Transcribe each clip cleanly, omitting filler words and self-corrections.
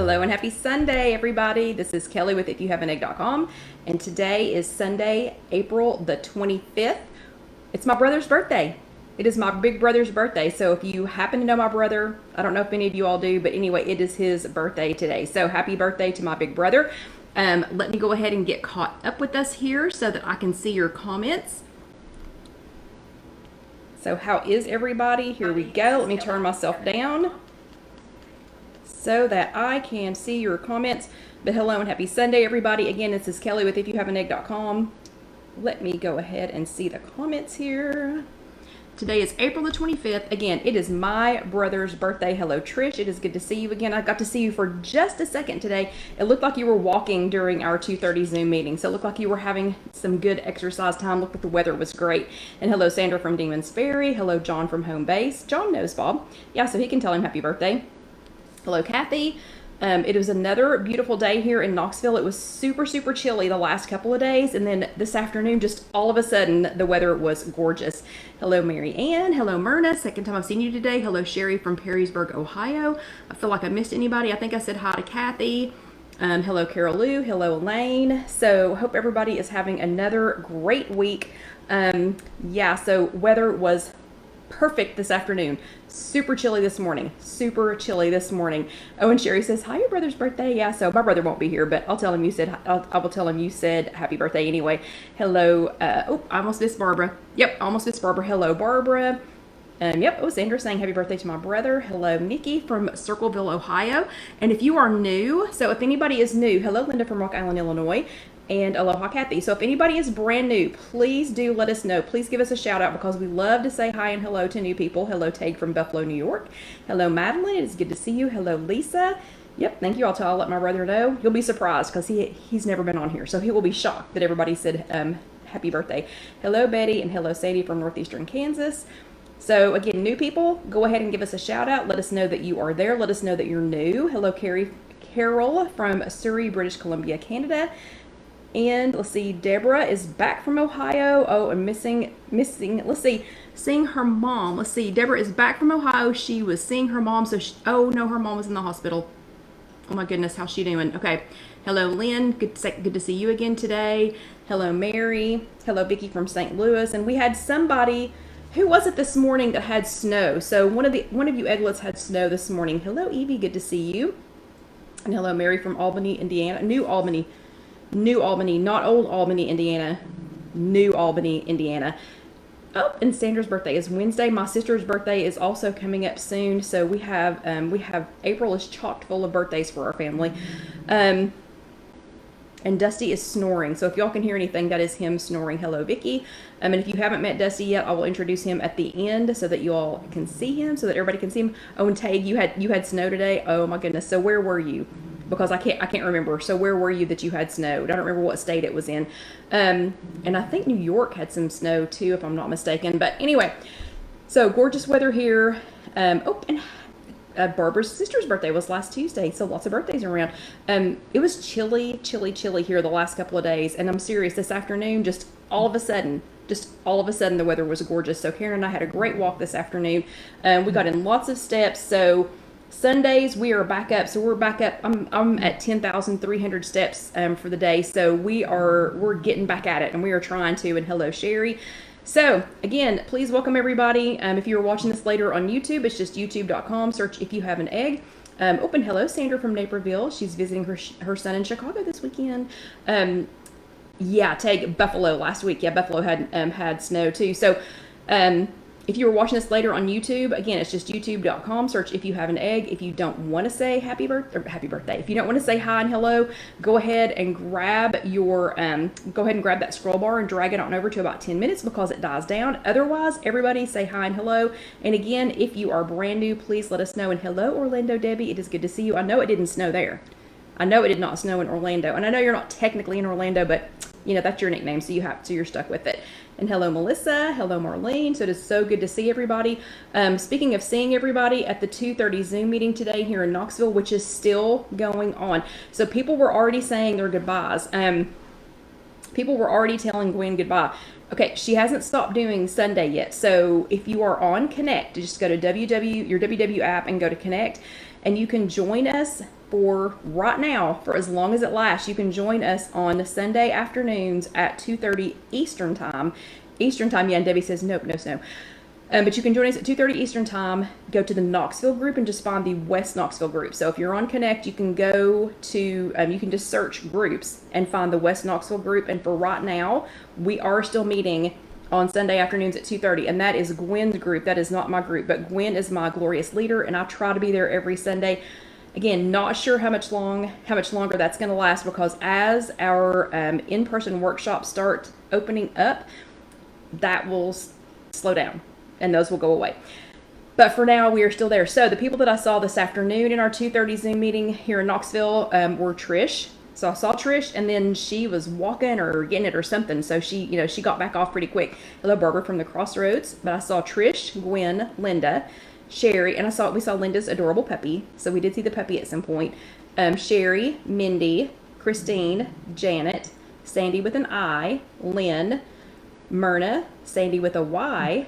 Hello and happy Sunday, everybody. This is Kelly with IfYouHaveAnEgg.com, and today is Sunday, April the 25th. It's my brother's birthday. It is my big brother's birthday, so if you happen to know my brother, I don't know if any of you all do, but anyway, it is his birthday today. So happy birthday to my big brother. Let me go ahead and get caught up with us here so that I can see your comments. So how is everybody? Here we go. Let me turn myself down so that I can see your comments. But hello and happy Sunday, everybody. Again, this is Kelly with IfYouHaveAnEgg.com. Let me go ahead and see the comments here. Today is April the 25th. Again, it is my brother's birthday. Hello, Trish. It is good to see you again. I got to see you for just a second today. It looked like you were walking during our 2:30 Zoom meeting. So it looked like you were having some good exercise time. Looked like the weather was great. And hello, Sandra from Demon's Ferry. Hello, John from Home Base. John knows Bob. Yeah, so he can tell him happy birthday. Hello, Kathy. It was another beautiful day here in Knoxville. It was super, super chilly the last couple of days. And then this afternoon, just all of a sudden, the weather was gorgeous. Hello, Mary Ann. Hello, Myrna. Second time I've seen you today. Hello, Sherry from Perrysburg, Ohio. I feel like I missed anybody. I think I said hi to Kathy. Hello, Carol Lou. Hello, Elaine. So hope everybody is having another great week. Yeah, so weather was perfect this afternoon. Super chilly this morning. Super chilly this morning. Oh, and Sherry says, hi, your brother's birthday. Yeah, so my brother won't be here, but I'll tell him you said, I will tell him you said happy birthday anyway. Hello. Oh, I almost missed Barbara. Yep, almost missed Barbara. Hello, Barbara. Yep, oh, Sandra saying happy birthday to my brother. Hello, Nikki from Circleville, Ohio. And if you are new, so if anybody is new, hello, Linda from Rock Island, Illinois. And aloha, Kathy. So if anybody is brand new, please do let us know. Please give us a shout out because we love to say hi and hello to new people. Hello, Tag from Buffalo, New York. Hello, Madeline. It's good to see you. Hello, Lisa. Yep, thank you. I'll let my brother know. You'll be surprised because he's never been on here. So he will be shocked that everybody said happy birthday. Hello, Betty. And hello, Sadie from Northeastern Kansas. So again, new people, go ahead and give us a shout out. Let us know that you are there. Let us know that you're new. Hello, Carol from Surrey, British Columbia, Canada. And let's see, Deborah is back from Ohio. Oh, and missing, let's see, seeing her mom. Let's see, Deborah is back from Ohio. She was seeing her mom. So, oh no, her mom was in the hospital. Oh my goodness, how's she doing? Okay. Hello, Lynn. Good to see you again today. Hello, Mary. Hello, Vicki from St. Louis. And we had somebody, who was it this morning that had snow? So one of you egglets had snow this morning. Hello, Evie. Good to see you. And hello, Mary from Albany, Indiana. New Albany, not Old Albany, Indiana. New Albany, Indiana. Oh, and Sandra's birthday is Wednesday. My sister's birthday is also coming up soon. So we have April is chocked full of birthdays for our family. And Dusty is snoring. So if y'all can hear anything, that is him snoring. Hello, Vicky. And if you haven't met Dusty yet, I will introduce him at the end so that you all can see him, so that everybody can see him. Oh, and Tag, you had snow today. Oh my goodness. So where were you? Because I can't remember. So where were you that you had snowed? I don't remember what state it was in. And I think New York had some snow too, if I'm not mistaken. But anyway, so gorgeous weather here. Oh, and Barbara's sister's birthday was last Tuesday, so lots of birthdays around. It was chilly here the last couple of days, and I'm serious, this afternoon, just all of a sudden, the weather was gorgeous. So Karen and I had a great walk this afternoon. We got in lots of steps. So Sundays we are back up. So we're back up. I'm at 10,300 steps for the day. So we're getting back at it, and we are trying to. And hello, Sherry. So again, please welcome everybody. If you're watching this later on YouTube, it's just youtube.com. Search If You Have an Egg. Open hello, Sandra from Naperville. She's visiting her son in Chicago this weekend. Yeah, take Buffalo last week. Yeah, Buffalo had snow too. So if you were watching this later on YouTube, again, it's just youtube.com. Search If You Have an Egg. If you don't want to say happy birthday, if you don't want to say hi and hello, go ahead and grab that scroll bar and drag it on over to about 10 minutes because it dies down. Otherwise, everybody say hi and hello. And again, if you are brand new, please let us know. And hello, Orlando Debbie. It is good to see you. I know it didn't snow there. I know it did not snow in Orlando. And I know you're not technically in Orlando, but you know, that's your nickname, so you're stuck with it. And hello, Melissa. Hello, Marlene. So it is so good to see everybody. Speaking of seeing everybody, at the 2:30 Zoom meeting today here in Knoxville, which is still going on. So people were already saying their goodbyes. People were already telling Gwen goodbye. Okay, she hasn't stopped doing Sunday yet. So if you are on Connect, just go to your WW app and go to Connect, and you can join us for right now, for as long as it lasts. You can join us on Sunday afternoons at 2:30 Eastern time. Eastern time, yeah, and Debbie says nope, no snow. But you can join us at 2:30 Eastern time. Go to the Knoxville group and just find the West Knoxville group. So if you're on Connect, you can go to, you can just search groups and find the West Knoxville group. And for right now, we are still meeting on Sunday afternoons at 2:30, and that is Gwen's group. That is not my group, but Gwen is my glorious leader, and I try to be there every Sunday. Again, not sure how much longer that's going to last, because as our in-person workshops start opening up, that will slow down and those will go away. But for now, we are still there. So the people that I saw this afternoon in our 2:30 Zoom meeting here in Knoxville were Trish. So I saw Trish, and then she was walking or getting it or something. So she got back off pretty quick. Hello, Barbara from the Crossroads. But I saw Trish, Gwen, Linda, Sherry, and we saw Linda's adorable puppy. So we did see the puppy at some point. Sherry, Mindy, Christine, Janet, Sandy with an I, Lynn, Myrna, Sandy with a Y,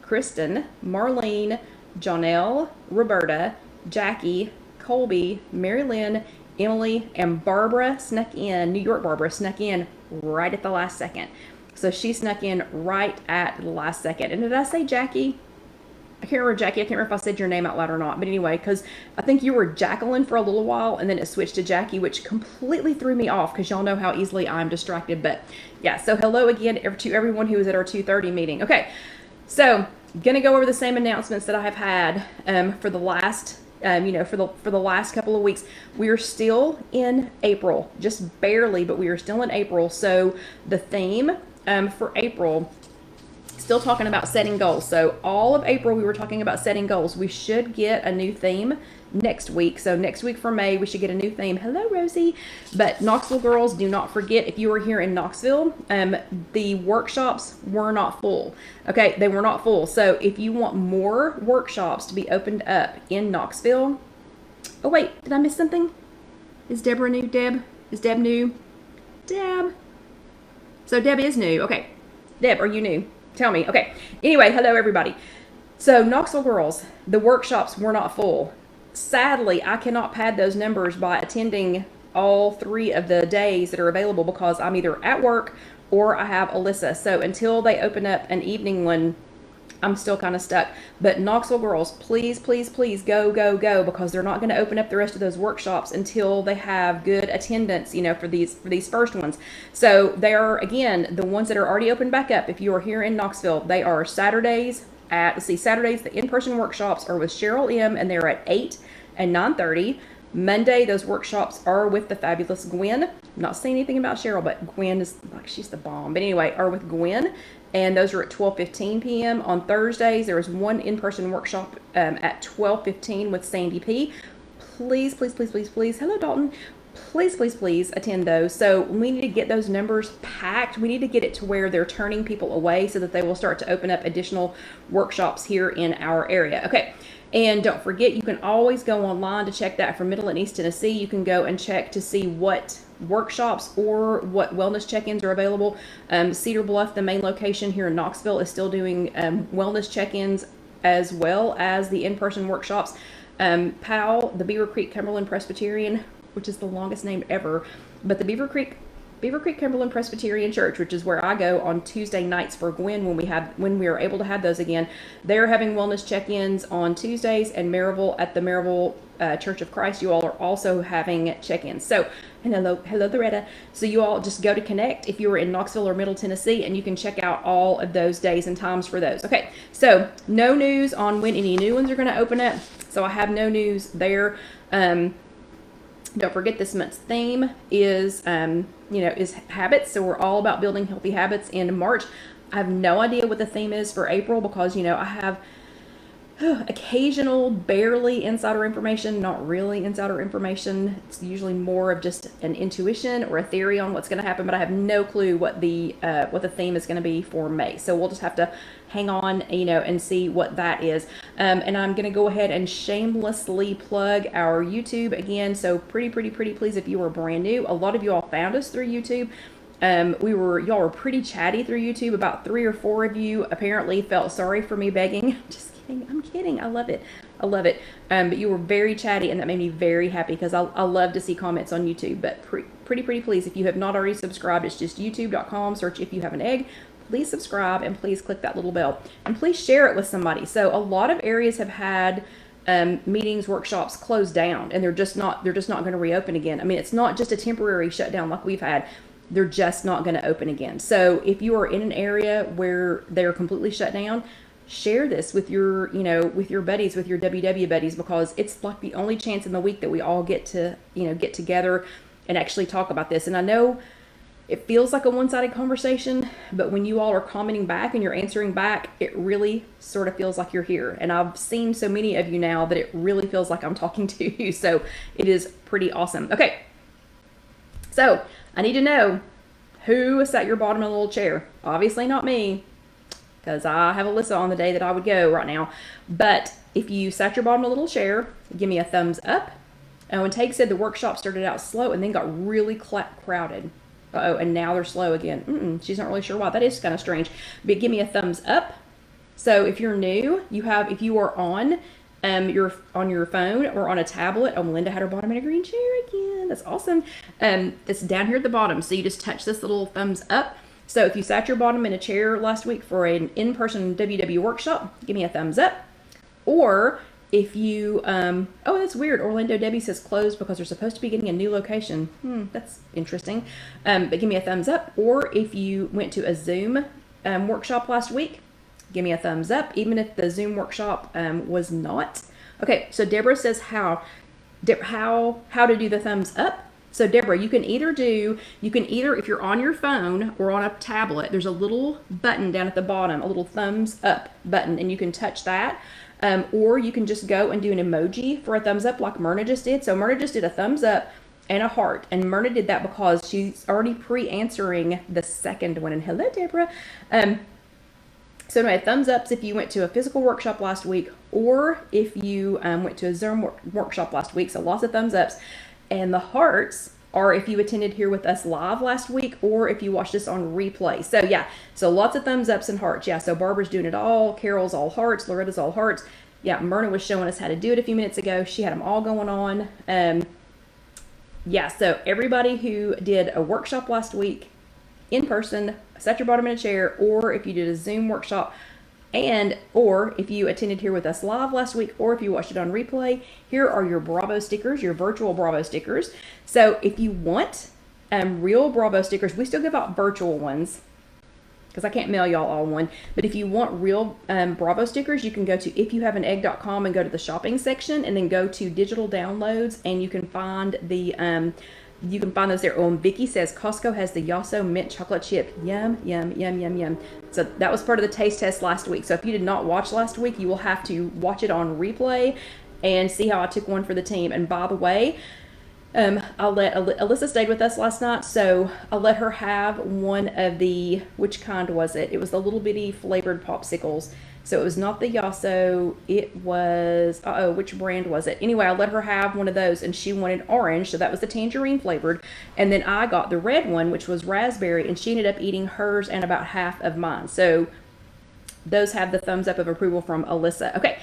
Kristen, Marlene, Jonelle, Roberta, Jackie, Colby, Mary Lynn, Emily, and Barbara snuck in. New York Barbara snuck in right at the last second. So she snuck in right at the last second. And did I say Jackie? I can't remember, Jackie. I can't remember if I said your name out loud or not. But anyway, because I think you were Jacqueline for a little while, and then it switched to Jackie, which completely threw me off because y'all know how easily I'm distracted. But yeah, so hello again to everyone who was at our 2:30 meeting. Okay, so gonna go over the same announcements that I have had for the last for the last couple of weeks. We are still in April, just barely, but we are still in April. So the theme for April, still talking about setting goals. So all of April we were talking about setting goals. We should get a new theme next week. So next week for May, we should get a new theme. Hello, Rosie. But Knoxville girls, do not forget, if you are here in Knoxville, the workshops were not full. Okay, they were not full. So if you want more workshops to be opened up in Knoxville, oh wait, did I miss something? Is Deborah new? Deb? Is Deb new? Deb. So Deb is new. Okay. Deb, are you new? Tell me. Okay. Anyway, hello everybody. So Knoxville girls, the workshops were not full. Sadly, I cannot pad those numbers by attending all 3 of the days that are available because I'm either at work or I have Alyssa. So until they open up an evening one, I'm still kind of stuck. But Knoxville girls, please, please, please go, go, go, because they're not going to open up the rest of those workshops until they have good attendance, for these first ones. So they are, again, the ones that are already opened back up. If you are here in Knoxville, they are Saturdays Saturdays, the in-person workshops are with Cheryl M, and they're at 8 and 9:30. Monday, those workshops are with the fabulous Gwen. I'm not saying anything about Cheryl, but Gwen is like, she's the bomb. But anyway, are with Gwen, and those are at 12:15 p.m. On Thursdays, there is one in-person workshop at 12:15 with Sandy P. Please, please, please, please, please. Hello, Dalton. Please, please, please attend those. So we need to get those numbers packed. We need to get it to where they're turning people away so that they will start to open up additional workshops here in our area. Okay. And don't forget, you can always go online to check that for Middle and East Tennessee. You can go and check to see what workshops or what wellness check-ins are available. Cedar Bluff, the main location here in Knoxville, is still doing wellness check-ins as well as the in-person workshops. Powell, the Beaver Creek Cumberland Presbyterian, which is the longest name ever, but the Beaver Creek Cumberland Presbyterian Church, which is where I go on Tuesday nights for Gwen when we are able to have those again. They're having wellness check-ins on Tuesdays, and Maryville at the Maryville Church of Christ, you all are also having check-ins. So, and hello Loretta. So you all just go to Connect if you are in Knoxville or Middle Tennessee, and you can check out all of those days and times for those. Okay, so no news on when any new ones are going to open up. So I have no news there. Don't forget, this month's theme is habits. So we're all about building healthy habits in March. I have no idea what the theme is for April because, I have occasional, barely insider information, not really insider information. It's usually more of just an intuition or a theory on what's going to happen, but I have no clue what the theme is going to be for May. So we'll just have to hang on, and see what that is. And I'm going to go ahead and shamelessly plug our YouTube again. So pretty please, if you are brand new, a lot of you all found us through YouTube. Y'all were pretty chatty through YouTube. About 3 or 4 of you apparently felt sorry for me begging. Just kidding. I'm kidding. I love it. I love it. But you were very chatty, and that made me very happy because I love to see comments on YouTube. But pretty please, if you have not already subscribed, it's just youtube.com, search If You Have an Egg. Please subscribe and please click that little bell and please share it with somebody. So a lot of areas have had meetings, workshops closed down, and they're just not going to reopen again. I mean, it's not just a temporary shutdown like we've had. They're just not going to open again. So if you are in an area where they're completely shut down, share this with your, with your buddies, with your WW buddies, because it's like the only chance in the week that we all get to, get together and actually talk about this. And I know it feels like a one-sided conversation, but when you all are commenting back and you're answering back, it really sort of feels like you're here. And I've seen so many of you now that it really feels like I'm talking to you. So it is pretty awesome. Okay. So I need to know who sat your bottom of the little chair. Obviously not me, because I have Alyssa on the day that I would go right now. But if you sat your bottom of the little chair, give me a thumbs up. And when Tage said the workshop started out slow and then got really crowded. Uh-oh, and now they're slow again. She's not really sure why. That is kind of strange. But give me a thumbs up. So if you're new, if you are on your phone or on a tablet. Oh, Melinda had her bottom in a green chair again. That's awesome. It's down here at the bottom. So you just touch this little thumbs up. So if you sat your bottom in a chair last week for an in-person WW workshop, give me a thumbs up. Or if you, oh, that's weird. Orlando Debbie says closed because they're supposed to be getting a new location. That's interesting. But give me a thumbs up. Or if you went to a Zoom workshop last week, give me a thumbs up, even if the Zoom workshop was not. Okay, so Deborah says how to do the thumbs up. So Deborah, you can either, if you're on your phone or on a tablet, there's a little button down at the bottom, a little thumbs up button, and you can touch that. Or you can just go and do an emoji for a thumbs up like Myrna just did. So Myrna just did a thumbs up and a heart. And Myrna did that because she's already pre-answering the second one. And hello, Deborah. So anyway, thumbs ups if you went to a physical workshop last week, or if you went to a Zoom workshop last week. So lots of thumbs ups. And the hearts are if you attended here with us live last week, or if you watched this on replay. So yeah, so lots of thumbs ups and hearts. Yeah, so Barbara's doing it all. Carol's all hearts. Loretta's all hearts. Yeah, Myrna was showing us how to do it a few minutes ago. She had them all going on. Yeah, so everybody who did a workshop last week in person, sat your bottom in a chair, or if you did a Zoom workshop, or if you attended here with us live last week, or if you watched it on replay, here are your Bravo stickers, your virtual Bravo stickers. So if you want real Bravo stickers, we still give out virtual ones because I can't mail y'all all one. But if you want real Bravo stickers, you can go to IfYouHaveAnEgg.com and go to the shopping section, and then go to digital downloads, and you can find those there. Oh, and Vicky says Costco has the Yasso mint chocolate chip. Yum, yum, yum, yum, yum. So that was part of the taste test last week. So if you did not watch last week, you will have to watch it on replay and see how I took one for the team. And by the way, Alyssa stayed with us last night, so I'll let her have one of the, which kind was it? It was the little bitty flavored popsicles. So it was not the Yasso, it was, which brand was it? Anyway, I let her have one of those, and she wanted orange, so that was the tangerine flavored. And then I got the red one, which was raspberry, and she ended up eating hers and about half of mine. So those have the thumbs up of approval from Alyssa. Okay,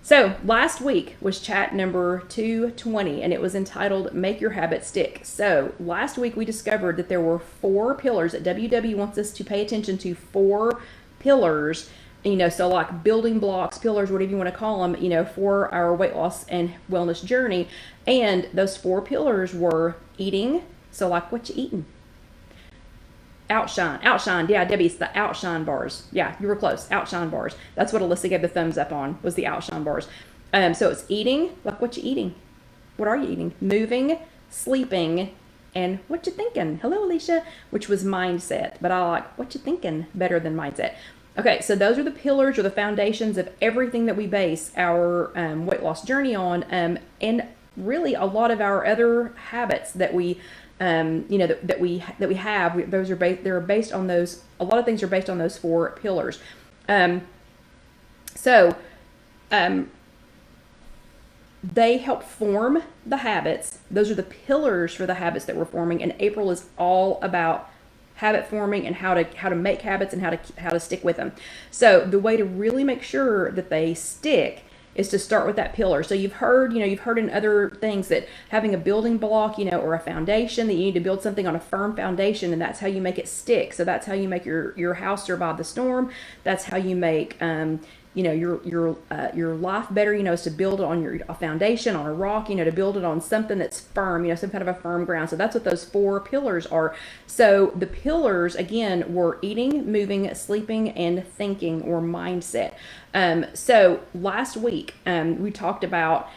so last week was chat number 220, and it was entitled Make Your Habit Stick. So last week we discovered that there were 4 pillars that WW wants us to pay attention to, 4 pillars. So like building blocks, pillars, whatever you want to call them, for our weight loss and wellness journey. And those 4 pillars were eating. So like, what you eating? Outshine. Yeah, Debbie, it's the outshine bars. Yeah, you were close. Outshine bars. That's what Alyssa gave the thumbs up on, was the outshine bars. So it's eating, like what you eating? What are you eating? Moving, sleeping, and what you thinking? Hello, Alicia, which was mindset. But I like what you thinking better than mindset. Okay, so those are the pillars or the foundations of everything that we base our weight loss journey on, and really a lot of our other habits that we, that we have. Those are they're based on those. A lot of things are based on those 4 pillars. They help form the habits. Those are the pillars for the habits that we're forming. And April is all about habit forming and how to make habits and how to stick with them. So the way to really make sure that they stick is to start with that pillar. So you've heard in other things that having a building block, or a foundation, that you need to build something on a firm foundation, and that's how you make it stick. So that's how you make your house survive the storm. That's how you make your life better, is to build it on a foundation, on a rock, to build it on something that's firm, some kind of a firm ground. So that's what those 4 pillars are. So the pillars, again, were eating, moving, sleeping, and thinking, or mindset. So last week, we talked about,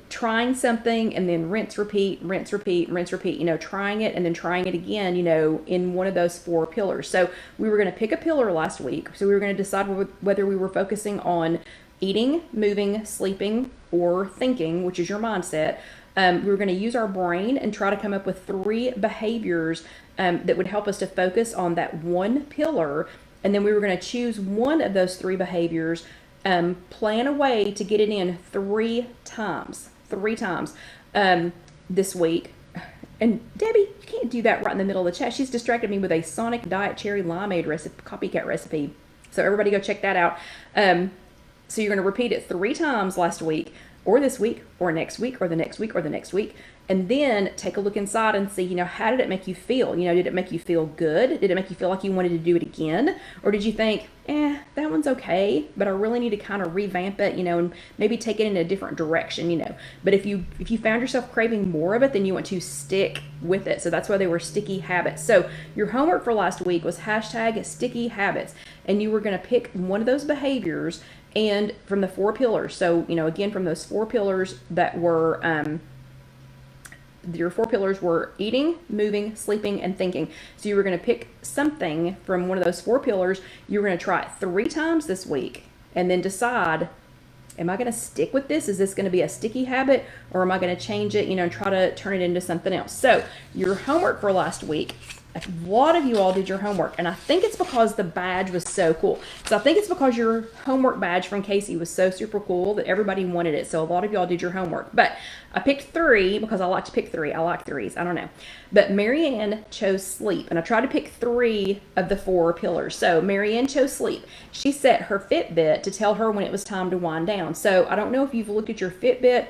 trying something and then rinse, repeat, rinse, repeat, rinse, repeat, trying it and then trying it again, in one of those 4 pillars. So we were going to pick a pillar last week. So we were going to decide whether we were focusing on eating, moving, sleeping, or thinking, which is your mindset. We were going to use our brain and try to come up with 3 behaviors that would help us to focus on that one pillar. And then we were going to choose one of those 3 behaviors, plan a way to get it in 3 times this week. And Debbie, you can't do that right in the middle of the chat. She's distracted me with a Sonic Diet Cherry Limeade recipe, copycat recipe. So everybody go check that out. So you're going to repeat it 3 times last week, or this week, or next week, or the next week, or the next week. And then take a look inside and see, how did it make you feel? Did it make you feel good? Did it make you feel like you wanted to do it again? Or did you think, that one's okay, but I really need to kind of revamp it, and maybe take it in a different direction, But if you found yourself craving more of it, then you want to stick with it. So that's why they were sticky habits. So your homework for last week was #sticky habits. And you were going to pick one of those behaviors and from the 4 pillars. So, again, from those 4 pillars that were, your 4 pillars were eating, moving, sleeping, and thinking. So you were going to pick something from one of those 4 pillars. You were going to try it 3 times this week and then decide, am I going to stick with this? Is this going to be a sticky habit, or am I going to change it, and try to turn it into something else? So your homework for last week, a lot of you all did your homework, and I think it's because the badge was so cool. So I think it's because your homework badge from Casey was so super cool that everybody wanted it. So a lot of y'all did your homework. But I picked 3 because I like to pick 3. I like 3s. I don't know. But Marianne chose sleep, and I tried to pick 3 of the 4 pillars. So Marianne chose sleep. She set her Fitbit to tell her when it was time to wind down. So I don't know if you've looked at your Fitbit.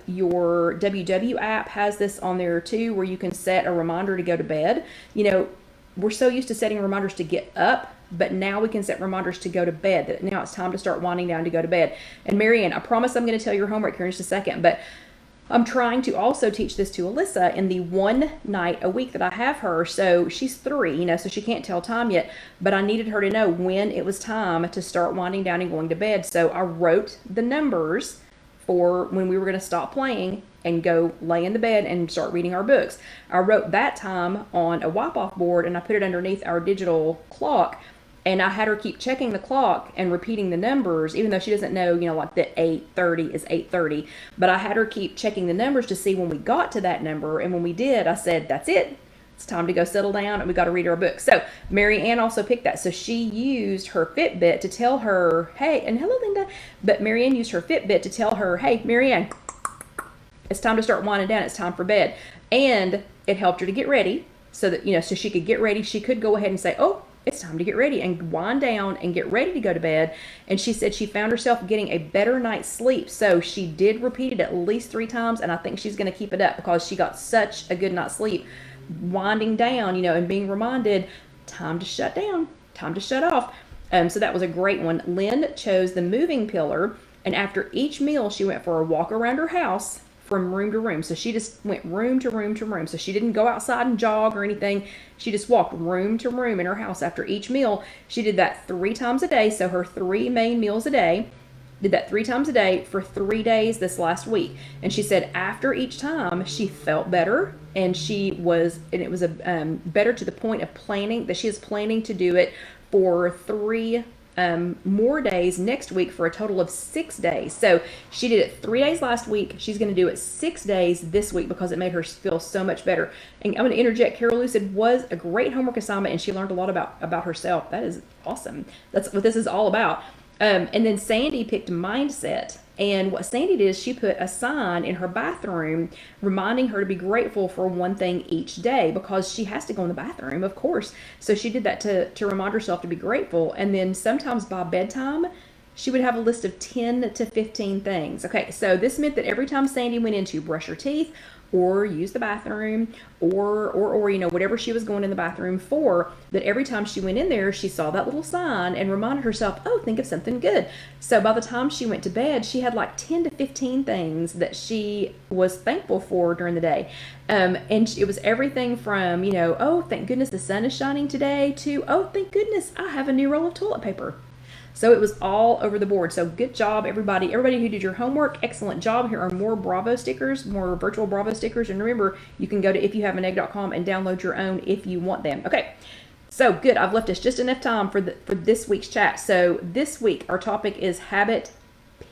Your WW app has this on there too, where you can set a reminder to go to bed. We're so used to setting reminders to get up, but now we can set reminders to go to bed. That now it's time to start winding down to go to bed. And Marianne, I promise I'm going to tell your homework here in just a second, but I'm trying to also teach this to Alyssa in the 1 night a week that I have her. So she's 3, so she can't tell time yet, but I needed her to know when it was time to start winding down and going to bed. So I wrote the numbers for when we were going to stop playing and go lay in the bed and start reading our books. I wrote that time on a wipe-off board, and I put it underneath our digital clock, and I had her keep checking the clock and repeating the numbers, even though she doesn't know, like that 8:30 is 8:30. But I had her keep checking the numbers to see when we got to that number, and when we did, I said, that's it. It's time to go settle down, and we got to read our book. So Mary Ann also picked that. So she used her Fitbit to tell her, hey, and hello, Linda. But Mary Ann used her Fitbit to tell her, hey, Mary Ann, it's time to start winding down. It's time for bed. And it helped her to get ready so that, so she could get ready. She could go ahead and say, oh, it's time to get ready and wind down and get ready to go to bed. And she said she found herself getting a better night's sleep. So she did repeat it at least 3 times. And I think she's going to keep it up because she got such a good night's sleep. Winding down, and being reminded, time to shut down, time to shut off. So that was a great one. Lynn chose the moving pillar, and after each meal, she went for a walk around her house from room to room. So she just went room to room to room. So she didn't go outside and jog or anything. She just walked room to room in her house after each meal. She did that 3 times a day. So her 3 main meals a day. Did that 3 times a day for 3 days this last week. And she said after each time she felt better, and it was better to the point of planning that she is planning to do it for 3 more days next week for a total of 6 days. So she did it 3 days last week. She's going to do it 6 days this week because it made her feel so much better. And I'm going to interject, Carol Lucid was a great homework assignment, and she learned a lot about herself. That is awesome. That's what this is all about. And then Sandy picked mindset. And what Sandy did is she put a sign in her bathroom reminding her to be grateful for one thing each day, because she has to go in the bathroom, of course. So she did that to remind herself to be grateful. And then sometimes by bedtime, she would have a list of 10 to 15 things. Okay, so this meant that every time Sandy went in to brush her teeth or use the bathroom or you know, whatever she was going in the bathroom for, that every time she went in there, she saw that little sign and reminded herself, oh, think of something good. So by the time she went to bed, she had like 10 to 15 things that she was thankful for during the day. And it was everything from, you know, oh, thank goodness the sun is shining today, to, oh, thank goodness I have a new roll of toilet paper. So it was all over the board. So good job, everybody. Everybody who did your homework, excellent job. Here are more Bravo stickers, more virtual Bravo stickers. And remember, you can go to IfYouHaveAnEgg.com and download your own if you want them. Okay, so good. I've left us just enough time for this week's chat. So this week, our topic is habit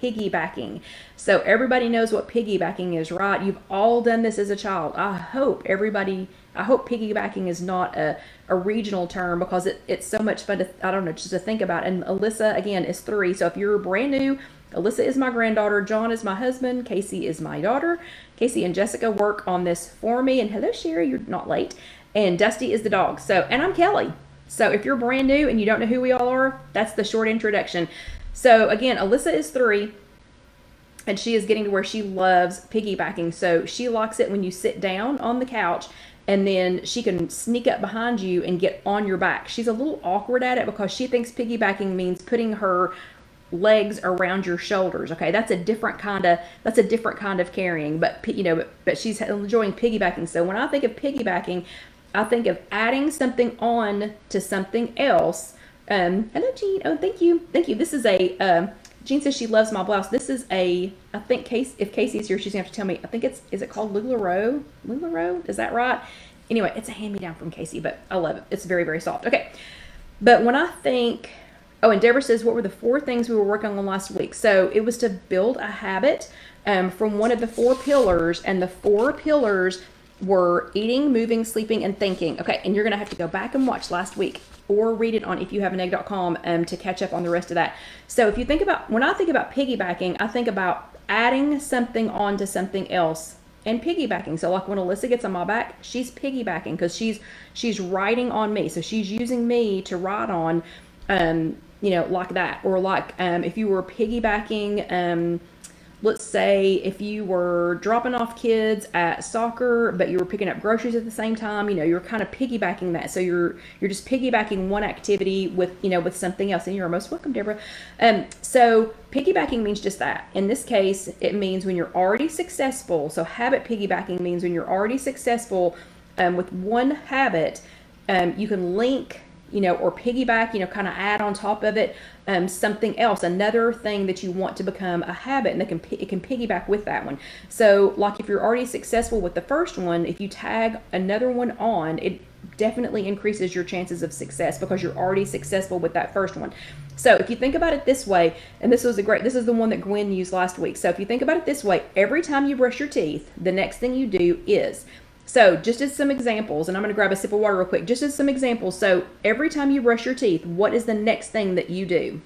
piggybacking. So everybody knows what piggybacking is, right? You've all done this as a child. I hope piggybacking is not a regional term, because it's so much fun to, I don't know, just to think about. And Alyssa, again, is 3. So if you're brand new, Alyssa is my granddaughter, John is my husband, Casey is my daughter. Casey and Jessica work on this for me. And hello, Sherry, you're not late. And Dusty is the dog. So, and I'm Kelly. So if you're brand new and you don't know who we all are, that's the short introduction. So again, Alyssa is 3, and she is getting to where she loves piggybacking. So she likes it when you sit down on the couch, and then she can sneak up behind you and get on your back. She's a little awkward at it because she thinks piggybacking means putting her legs around your shoulders. Okay, that's a different kind of carrying, but you know, but she's enjoying piggybacking. So when I think of piggybacking, I think of adding something on to something else. Hello, Jean. Oh, thank you. This is a, Jean says she loves my blouse. This is a, I think if Casey's here, she's gonna have to tell me. I think is it called LuLaRoe? LuLaRoe? Is that right? Anyway, it's a hand-me-down from Casey, but I love it. It's very, very soft. Okay. But when I think, oh, and Deborah says, what were the 4 things we were working on last week? So it was to build a habit from one of the 4 pillars, and the 4 pillars were eating, moving, sleeping, and thinking. Okay, and you're going to have to go back and watch last week or read it on IfYouHaveAnEgg.com to catch up on the rest of that. So if you think about, when I think about piggybacking, I think about adding something onto something else and piggybacking. So like when Alyssa gets on my back, she's piggybacking because she's riding on me. So she's using me to ride on, you know, like that. Or like if you were piggybacking, let's say if you were dropping off kids at soccer, but you were picking up groceries at the same time, you know, you're kind of piggybacking that. So you're just piggybacking one activity with, you know, with something else. And you're most welcome, Deborah. So piggybacking means just that. In this case, it means when you're already successful. So habit piggybacking means when you're already successful with one habit, you can link, you know, or piggyback, you know, kind of add on top of it something else, another thing that you want to become a habit, and it can piggyback with that one. So like if you're already successful with the first one, if you tag another one on, it definitely increases your chances of success because you're already successful with that first one. So if you think about it this way, and this is the one that Gwen used last week. So if you think about it this way, every time you brush your teeth, the next thing you do is, so just as some examples, and I'm going to grab a sip of water real quick, just as some examples. So every time you brush your teeth, what is the next thing that you do?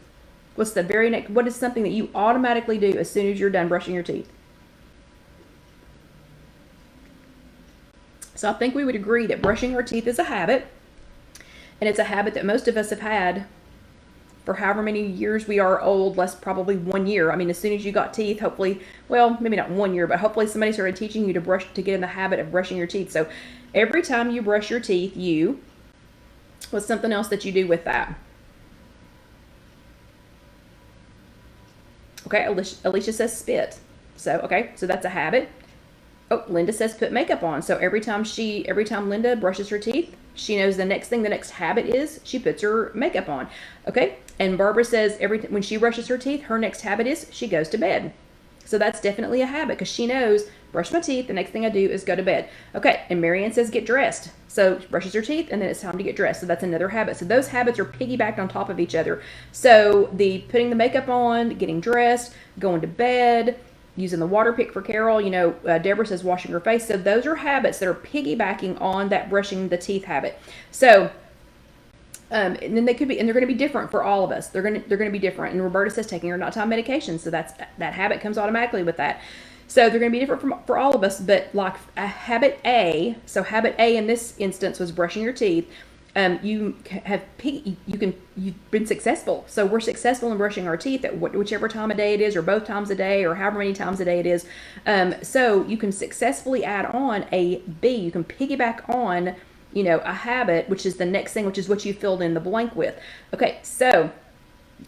What's the very next, what is something that you automatically do as soon as you're done brushing your teeth? So I think we would agree that brushing our teeth is a habit, and it's a habit that most of us have had for however many years we are old, less probably 1 year. I mean, as soon as you got teeth, hopefully, well, maybe not 1 year, but hopefully somebody started teaching you to get in the habit of brushing your teeth. So every time you brush your teeth, what's something else that you do with that? Okay, Alicia says spit. So, okay, so that's a habit. Oh, Linda says put makeup on. So every time Linda brushes her teeth, she knows the next habit is she puts her makeup on. Okay, and Barbara says when she brushes her teeth, her next habit is she goes to bed. So that's definitely a habit because she knows, brush my teeth, the next thing I do is go to bed. Okay, and Marianne says get dressed. So she brushes her teeth and then it's time to get dressed. So that's another habit. So those habits are piggybacked on top of each other. So the putting the makeup on, getting dressed, going to bed, using the water pick for Carol, you know, Deborah says washing her face. So those are habits that are piggybacking on that brushing the teeth habit. So And then they could be, and they're going to be different for all of us. They're going to be different. And Roberta says taking her nighttime medication, so that habit comes automatically with that. So they're going to be different for all of us. But like a habit A, so habit A in this instance was brushing your teeth. You've been successful. So we're successful in brushing our teeth at whichever time of day it is, or both times a day, or however many times a day it is. So you can successfully add on a B. You can piggyback on, a habit, which is the next thing, which is what you filled in the blank with. Okay, so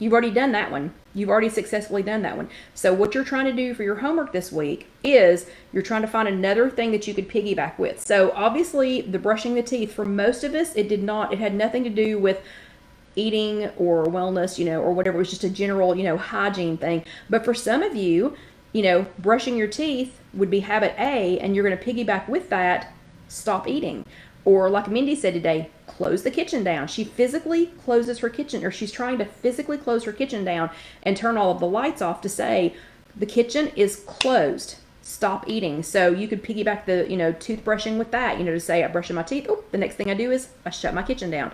you've already done that one. You've already successfully done that one. So what you're trying to do for your homework this week is you're trying to find another thing that you could piggyback with. So obviously the brushing the teeth, for most of us, it had nothing to do with eating or wellness, or whatever. It was just a general, hygiene thing. But for some of you, brushing your teeth would be habit A, and you're going to piggyback with that, stop eating. Or like Mindy said today, close the kitchen down. She physically closes her kitchen, or she's trying to physically close her kitchen down and turn all of the lights off to say, the kitchen is closed. Stop eating. So you could piggyback the, toothbrushing with that, to say, I'm brushing my teeth. Oh, the next thing I do is I shut my kitchen down.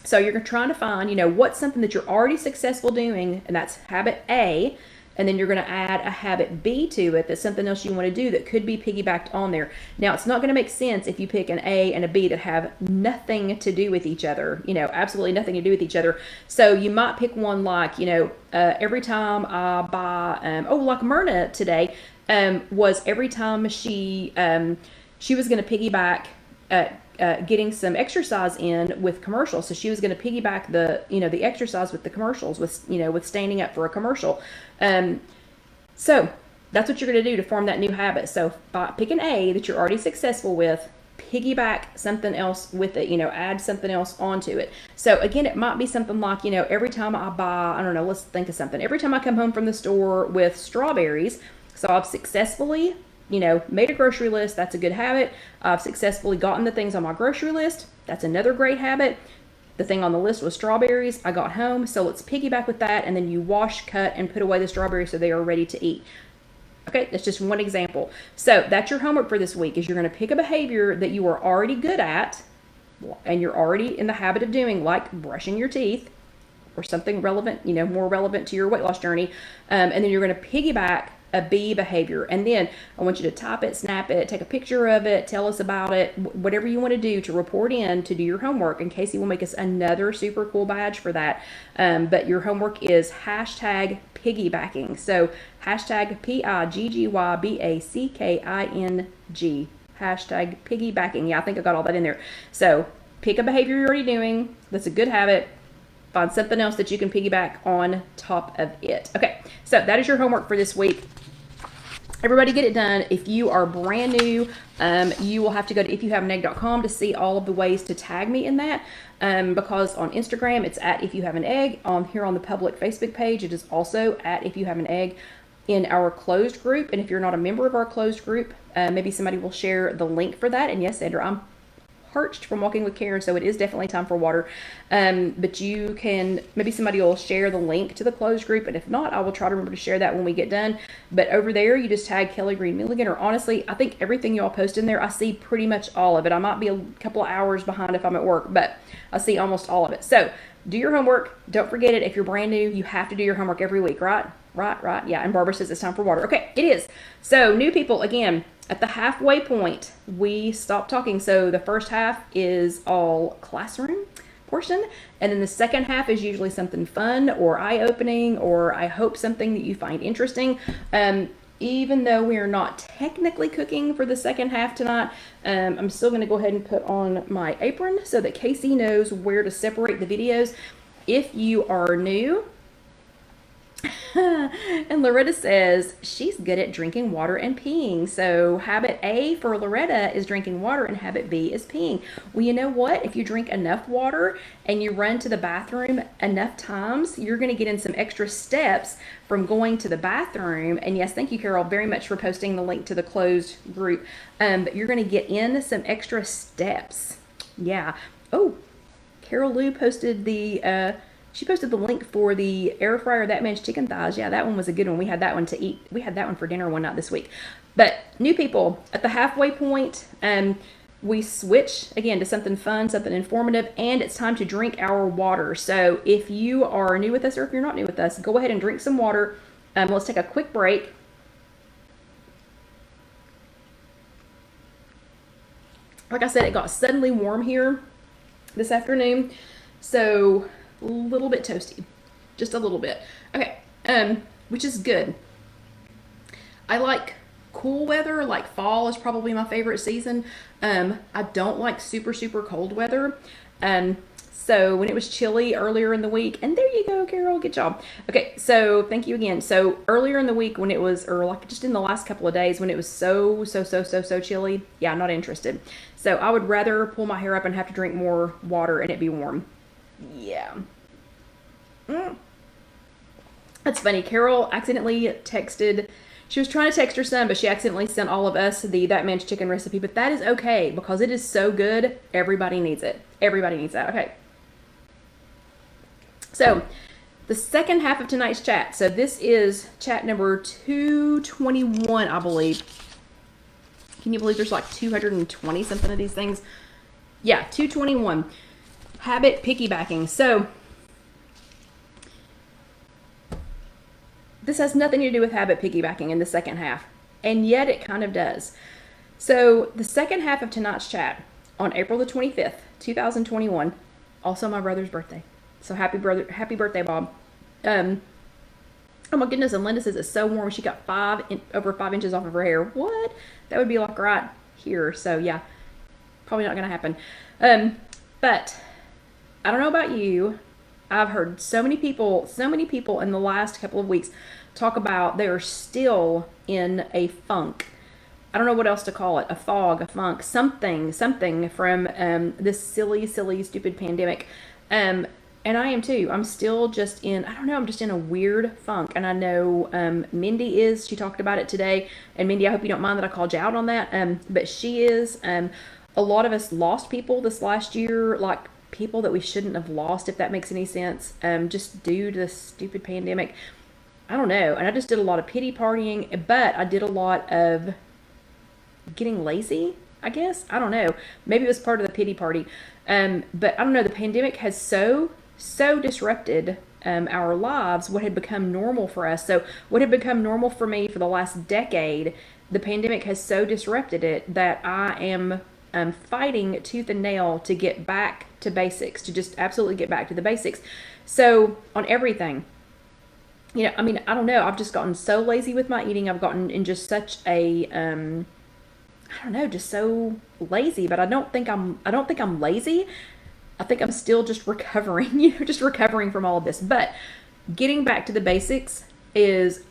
So you're trying to find, what's something that you're already successful doing, and that's habit A. And then you're going to add a habit B to it. That's something else you want to do that could be piggybacked on there. Now, it's not going to make sense if you pick an A and a B that have nothing to do with each other, absolutely nothing to do with each other. So you might pick one like, every time I buy, like Myrna today, was every time she was going to piggyback getting some exercise in with commercials. So she was going to piggyback the exercise with the commercials, with standing up for a commercial. So that's what you're going to do to form that new habit. So pick an A that you're already successful with, piggyback something else with it, add something else onto it. So again, it might be something like, every time I buy, I don't know, let's think of something. Every time I come home from the store with strawberries, so I've successfully made a grocery list. That's a good habit. I've successfully gotten the things on my grocery list. That's another great habit. The thing on the list was strawberries. I got home. So let's piggyback with that. And then you wash, cut, and put away the strawberries so they are ready to eat. Okay, that's just one example. So that's your homework for this week, is you're going to pick a behavior that you are already good at and you're already in the habit of doing, like brushing your teeth or something relevant, more relevant to your weight loss journey. And then you're going to piggyback a B behavior. And then I want you to type it, snap it, take a picture of it, tell us about it, whatever you want to do to report in to do your homework. And Casey will make us another super cool badge for that. But your homework is hashtag piggybacking. So hashtag PIGGYBACKING. Hashtag piggybacking. Yeah, I think I got all that in there. So pick a behavior you're already doing. That's a good habit. Find something else that you can piggyback on top of it. Okay, so that is your homework for this week. Everybody get it done. If you are brand new, you will have to go to IfYouHaveAnEgg.com to see all of the ways to tag me in that. Because on Instagram, it's at IfYouHaveAnEgg. Here on the public Facebook page, it is also at IfYouHaveAnEgg in our closed group. And if you're not a member of our closed group, maybe somebody will share the link for that. And yes, Sandra, I'm parched from walking with Karen, so it is definitely time for water. But you can, maybe somebody will share the link to the closed group, and if not, I will try to remember to share that when we get done. But over there, you just tag Kelly Green Milligan, or honestly, I think everything y'all post in there, I see pretty much all of it. I might be a couple of hours behind if I'm at work, but I see almost all of it. So do your homework. Don't forget it. If you're brand new, you have to do your homework every week, right? Right. Yeah, and Barbara says it's time for water. Okay, it is. So new people, again, at the halfway point, we stop talking. So the first half is all classroom portion, and then the second half is usually something fun or eye-opening, or I hope something that you find interesting. Even though we are not technically cooking for the second half tonight, I'm still going to go ahead and put on my apron so that Casey knows where to separate the videos. If you are new, and Loretta says she's good at drinking water and peeing. So habit A for Loretta is drinking water, and habit B is peeing. Well, you know what? If you drink enough water and you run to the bathroom enough times, you're going to get in some extra steps from going to the bathroom. And yes, thank you, Carol, very much for posting the link to the closed group. But you're going to get in some extra steps. Yeah. Oh, Carol Lou posted the she posted the link for the air fryer That Man's Chicken Thighs. Yeah, that one was a good one. We had that one to eat. We had that one for dinner one night this week. But new people, at the halfway point, we switch again to something fun, something informative, and it's time to drink our water. So if you are new with us or if you're not new with us, go ahead and drink some water. Let's take a quick break. Like I said, it got suddenly warm here this afternoon, so a little bit toasty, just a little bit. Okay, which is good. I like cool weather, like fall is probably my favorite season. I don't like super cold weather. So when it was chilly earlier in the week, and there you go, Carol, good job. Okay, so thank you again. So earlier in the week when it was, or like just in the last couple of days when it was so chilly, yeah, I'm not interested. So I would rather pull my hair up and have to drink more water and it be warm. Yeah. That's funny. Carol accidentally texted. She was trying to text her son, but she accidentally sent all of us the That Man's Chicken recipe. But that is okay because it is so good. Everybody needs it. Everybody needs that. Okay. So the second half of tonight's chat. So this is chat number 221, I believe. Can you believe there's like 220 something of these things? Yeah, 221. Habit piggybacking. So this has nothing to do with habit piggybacking in the second half, and yet it kind of does. So the second half of tonight's chat on April the 25th, 2021, also my brother's birthday. So happy birthday, Bob. Oh my goodness, and Linda says it's so warm. She got over 5 inches off of her hair. What? That would be like right here. So yeah, probably not gonna happen. But I don't know about you. I've heard so many people in the last couple of weeks talk about they are still in a funk. I don't know what else to call it. A fog, a funk, something from this silly, stupid pandemic. And I am too. I'm still just in, I don't know, I'm just in a weird funk. And I know Mindy is, she talked about it today. And Mindy, I hope you don't mind that I called you out on that. But she is, a lot of us lost people this last year, like people that we shouldn't have lost, if that makes any sense, just due to this stupid pandemic. I don't know. And I just did a lot of pity partying, but I did a lot of getting lazy, I guess. I don't know. Maybe it was part of the pity party. But I don't know. The pandemic has so disrupted our lives, what had become normal for us. So what had become normal for me for the last decade, the pandemic has so disrupted it that I am fighting tooth and nail to get back to basics, to just absolutely get back to the basics. So on everything, you know, I mean, I don't know. I've just gotten so lazy with my eating. I've gotten in just such a, I don't know, just so lazy, but I don't think I'm lazy. I think I'm still just recovering, just recovering from all of this. But getting back to the basics is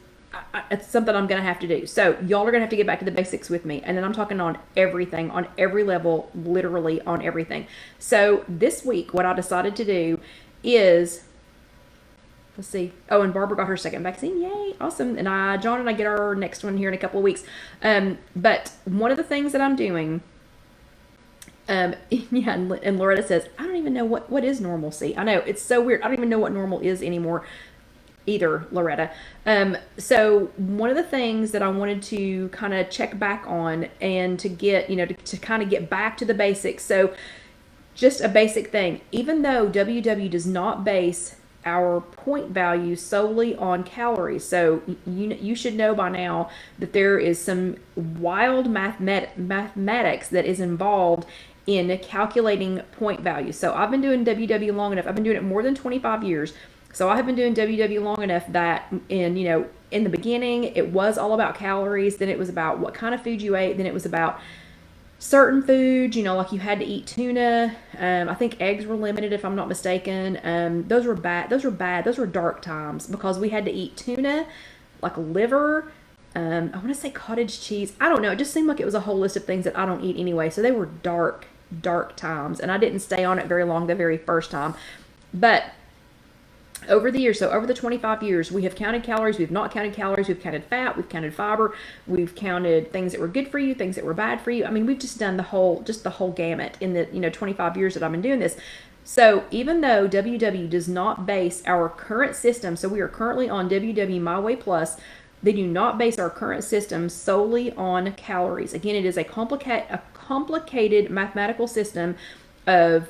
it's something I'm going to have to do. So y'all are going to have to get back to the basics with me. And then I'm talking on everything, on every level, literally on everything. So this week, what I decided to do is, let's see. Oh, and Barbara got her second vaccine. Yay. Awesome. And John and I get our next one here in a couple of weeks. But one of the things that I'm doing, yeah, and Loretta says, I don't even know what is normalcy. I know, it's so weird. I don't even know what normal is anymore either, Loretta. So one of the things that I wanted to kind of check back on and to get, to kind of get back to the basics. So just a basic thing, even though WW does not base our point value solely on calories. So you should know by now that there is some wild mathematics that is involved in calculating point value. So I've been doing WW long enough. I've been doing it more than 25 years. So I have been doing WW long enough that in the beginning, it was all about calories. Then it was about what kind of food you ate. Then it was about certain foods, like you had to eat tuna. I think eggs were limited, if I'm not mistaken. Those were bad. Those were dark times because we had to eat tuna, like liver. I want to say cottage cheese. I don't know. It just seemed like it was a whole list of things that I don't eat anyway. So they were dark times. And I didn't stay on it very long the very first time. But over the years, so over the 25 years, we have counted calories, we've not counted calories, we've counted fat, we've counted fiber, we've counted things that were good for you, things that were bad for you. I mean, we've just done the whole gamut in the 25 years that I've been doing this. So even though WW does not base our current system, so we are currently on WW My Way Plus, they do not base our current system solely on calories. Again, it is a complicated complicated mathematical system of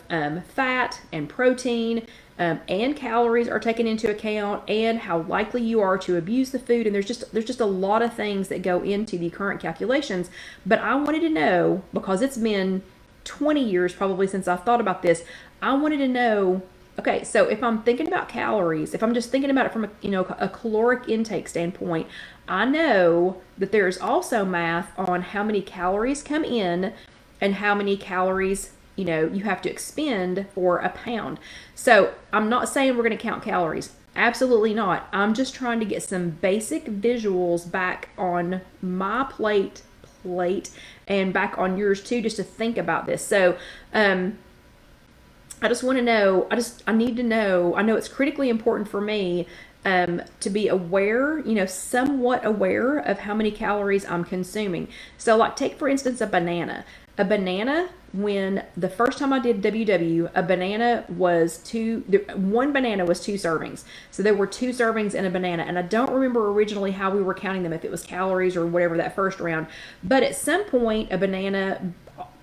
fat and protein and calories are taken into account, and how likely you are to abuse the food. And there's just a lot of things that go into the current calculations. But I wanted to know, because it's been 20 years probably since I've thought about this, I wanted to know, okay, so if I'm thinking about calories, if I'm just thinking about it from a caloric intake standpoint, I know that there's also math on how many calories come in and how many calories you have to expend for a pound. So I'm not saying we're going to count calories. Absolutely not. I'm just trying to get some basic visuals back on my plate and back on yours too, just to think about this. So I just want to know, I need to know, I know it's critically important for me to be aware, somewhat aware of how many calories I'm consuming. So like take for instance a banana. When the first time I did WW, one banana was 2 servings. So there were 2 servings in a banana. And I don't remember originally how we were counting them, if it was calories or whatever that first round. But at some point, a banana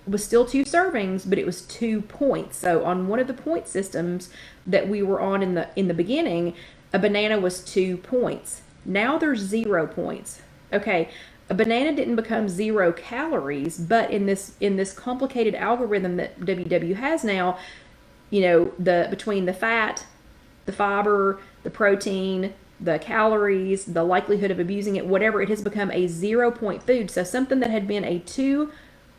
was still 2 servings, but it was 2 points. So on one of the point systems that we were on in the beginning, a banana was 2 points. Now there's 0 points. Okay. A banana didn't become 0 calories, but in this complicated algorithm that WW has now, between the fat, the fiber, the protein, the calories, the likelihood of abusing it, whatever, it has become a 0-point food. So something that had been a 2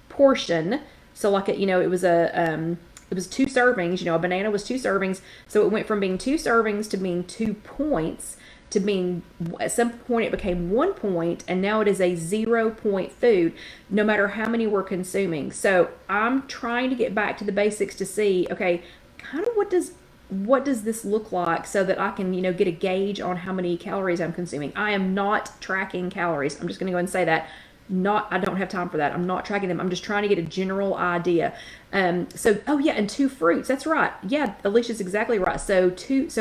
portion, so like it was 2 servings. A banana was 2 servings, so it went from being 2 servings to being 2 points, to being, at some point it became 1 point, and now it is a 0-point food, no matter how many we're consuming. So I'm trying to get back to the basics to see, okay, kind of what does this look like, so that I can, get a gauge on how many calories I'm consuming. I am not tracking calories. I'm just going to go ahead and say that. I don't have time for that. I'm not tracking them. I'm just trying to get a general idea. Oh yeah, and 2 fruits. That's right. Yeah, Alicia's exactly right. So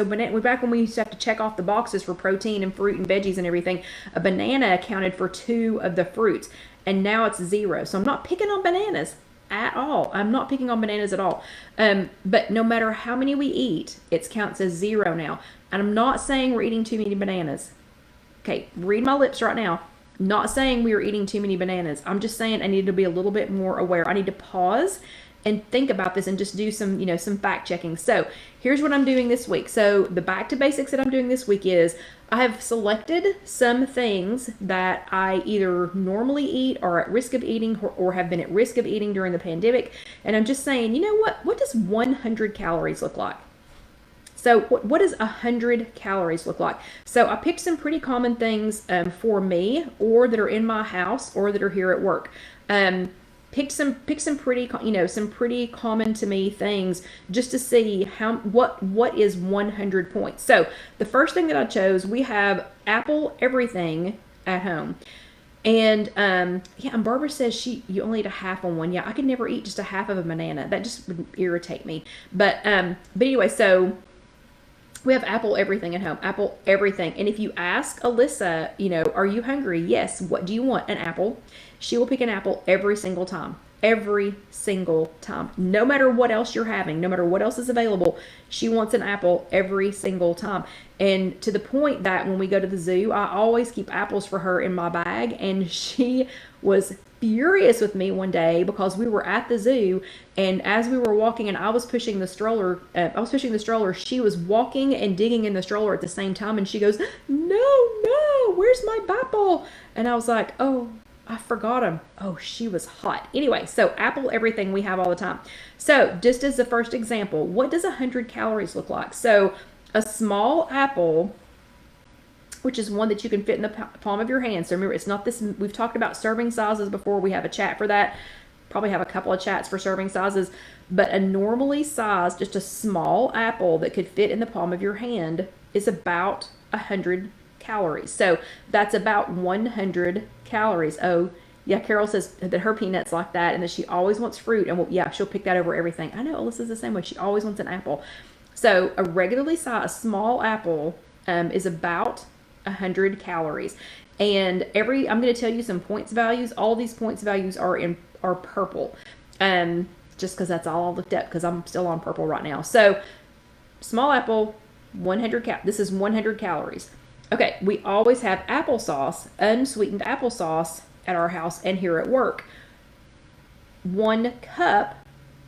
banana. Back when we used to have to check off the boxes for protein and fruit and veggies and everything, a banana accounted for 2 of the fruits, and now it's 0. So I'm not picking on bananas at all. I'm not picking on bananas at all. But no matter how many we eat, it counts as 0 now. And I'm not saying we're eating too many bananas. Okay, read my lips right now. Not saying we are eating too many bananas. I'm just saying I need to be a little bit more aware. I need to pause and think about this and just do some, some fact checking. So here's what I'm doing this week. So the back to basics that I'm doing this week is I have selected some things that I either normally eat or at risk of eating or have been at risk of eating during the pandemic. And I'm just saying, what does 100 calories look like? So what does 100 calories look like? So I picked some pretty common things for me, or that are in my house, or that are here at work. Picked some pretty, some pretty common to me things, just to see what is 100 points. So the first thing that I chose, we have apple everything at home. And and Barbara says you only eat a half on one. Yeah, I could never eat just a half of a banana. That just would irritate me. But anyway, so we have apple everything at home. Apple everything. And if you ask Alyssa, are you hungry? Yes. What do you want? An apple. She will pick an apple every single time. Every single time. No matter what else you're having, no matter what else is available, she wants an apple every single time. And to the point that when we go to the zoo, I always keep apples for her in my bag. And she was furious with me one day because we were at the zoo, and as we were walking and I was pushing the stroller, she was walking and digging in the stroller at the same time, and she goes, no, where's my apple? And I was like, oh, I forgot him. Oh, she was hot. Anyway, so apple everything we have all the time. So just as the first example, what does 100 calories look like? So a small apple, which is one that you can fit in the palm of your hand. So remember, it's not this, we've talked about serving sizes before. We have a chat for that. Probably have a couple of chats for serving sizes. But a normally sized, just a small apple that could fit in the palm of your hand is about 100 calories. So that's about 100 calories. Oh, yeah, Carol says that her peanut's like that and that she always wants fruit. And she'll pick that over everything. I know Alyssa's the same way. She always wants an apple. So a regularly sized small apple is about 100 calories. And I'm going to tell you some points values. All these points values are purple. Just because that's all I looked up, because I'm still on purple right now. So small apple, 100 this is 100 calories. Okay, we always have applesauce, unsweetened applesauce at our house and here at work. 1 cup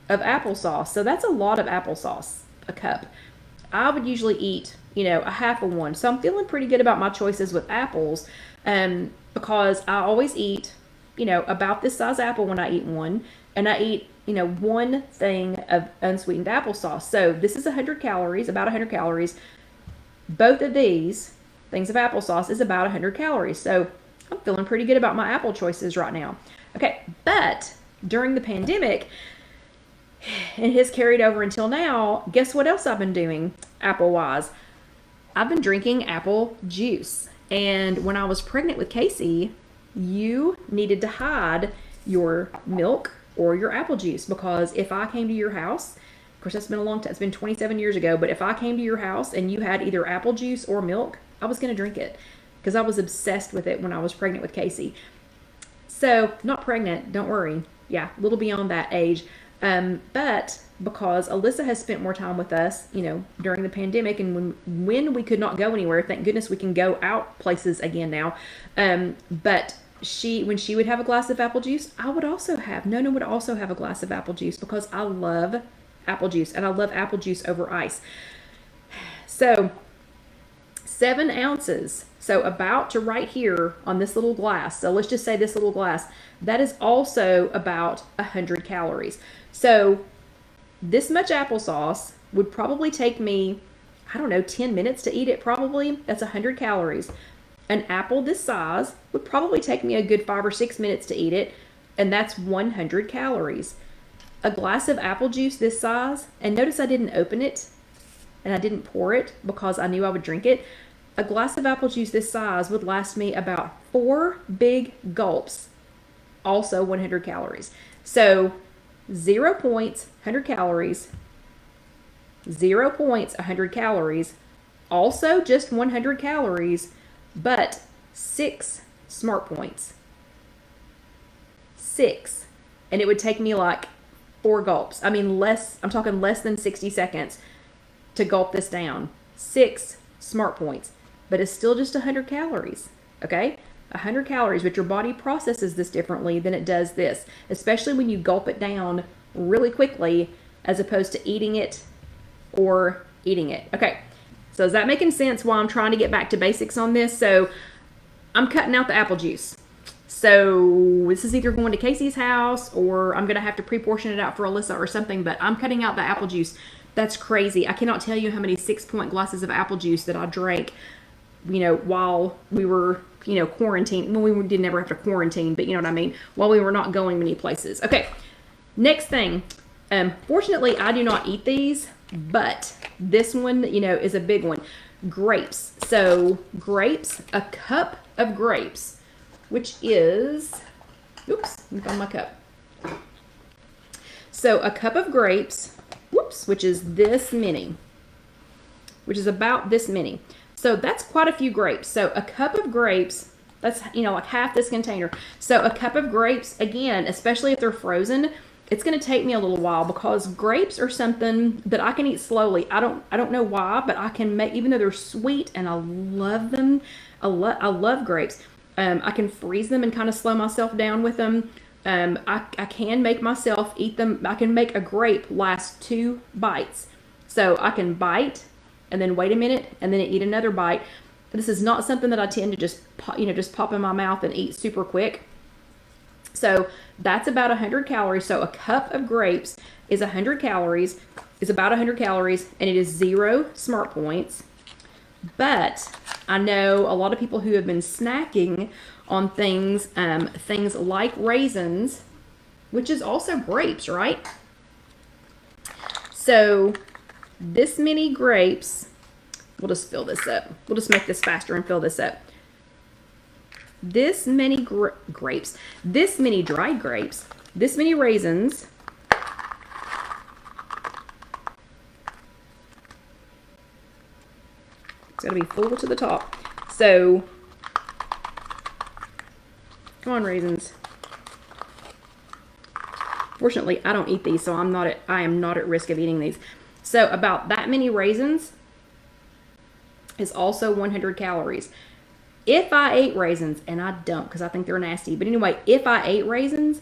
of applesauce. So that's a lot of applesauce, a cup. I would usually eat, a half of one. So I'm feeling pretty good about my choices with apples, because I always eat, about this size apple when I eat one, and I eat, 1 thing of unsweetened applesauce. So this is 100 calories, about 100 calories. Both of these things of applesauce is about 100 calories. So I'm feeling pretty good about my apple choices right now. Okay, but during the pandemic, and it has carried over until now, guess what else I've been doing apple-wise? I've been drinking apple juice. And when I was pregnant with Casey, you needed to hide your milk or your apple juice, because if I came to your house, of course that's been a long time, it's been 27 years ago, but if I came to your house and you had either apple juice or milk, I was going to drink it, because I was obsessed with it when I was pregnant with Casey. So, not pregnant, don't worry. Yeah, a little beyond that age. But because Alyssa has spent more time with us, during the pandemic, and when we could not go anywhere, thank goodness we can go out places again now. But when she would have a glass of apple juice, I would also have, Nona would also have a glass of apple juice, because I love apple juice, and I love apple juice over ice. So 7 ounces. So about to right here on this little glass. So let's just say this little glass, that is also about 100 calories. So this much applesauce would probably take me, 10 minutes to eat it probably. That's 100 calories. An apple this size would probably take me a good 5 or 6 minutes to eat it, and that's 100 calories. A glass of apple juice this size, and notice I didn't open it and I didn't pour it because I knew I would drink it. A glass of apple juice this size would last me about 4 big gulps, also 100 calories. So 0 points, 100 calories, 0 points, 100 calories, also just 100 calories, but 6 smart points. 6. And it would take me like 4 gulps. I'm talking less than 60 seconds to gulp this down. 6 smart points. But it's still just 100 calories, okay? 100 calories, but your body processes this differently than it does this, especially when you gulp it down really quickly as opposed to eating it or eating it. Okay, so is that making sense why I'm trying to get back to basics on this? So I'm cutting out the apple juice. So this is either going to Casey's house or I'm going to have to pre-portion it out for Alyssa or something, but I'm cutting out the apple juice. That's crazy. I cannot tell you how many 6-point glasses of apple juice that I drank, while we were, quarantined. Well, we didn't ever have to quarantine, but you know what I mean? While we were not going many places. Okay, next thing. Fortunately, I do not eat these, but this one, is a big one. Grapes. So grapes, a cup of grapes, which is, oops, let me find my cup. So a cup of grapes, which is this many, which is about this many. So that's quite a few grapes. So a cup of grapes, that's, like half this container. So a cup of grapes, again, especially if they're frozen, it's going to take me a little while because grapes are something that I can eat slowly. I don't know why, but I can make, even though they're sweet and I love them, I love grapes. I can freeze them and kind of slow myself down with them. I can make myself eat them. I can make a grape last 2 bites. So I can bite and then wait a minute and then eat another bite. This is not something that I tend to just pop in my mouth and eat super quick. So that's about 100 calories. So a cup of grapes is 100 calories, is about 100 calories, and it is 0 smart points. But I know a lot of people who have been snacking on things like raisins, which is also grapes, right? So this many grapes, we'll just fill this up. We'll just make this faster and fill this up. This many grapes, this many dried grapes, this many raisins, it's got to be full to the top. So, come on, raisins. Fortunately, I don't eat these, so I am not at risk of eating these. So about that many raisins is also 100 calories. If I ate raisins, and I don't because I think they're nasty, but anyway, if I ate raisins,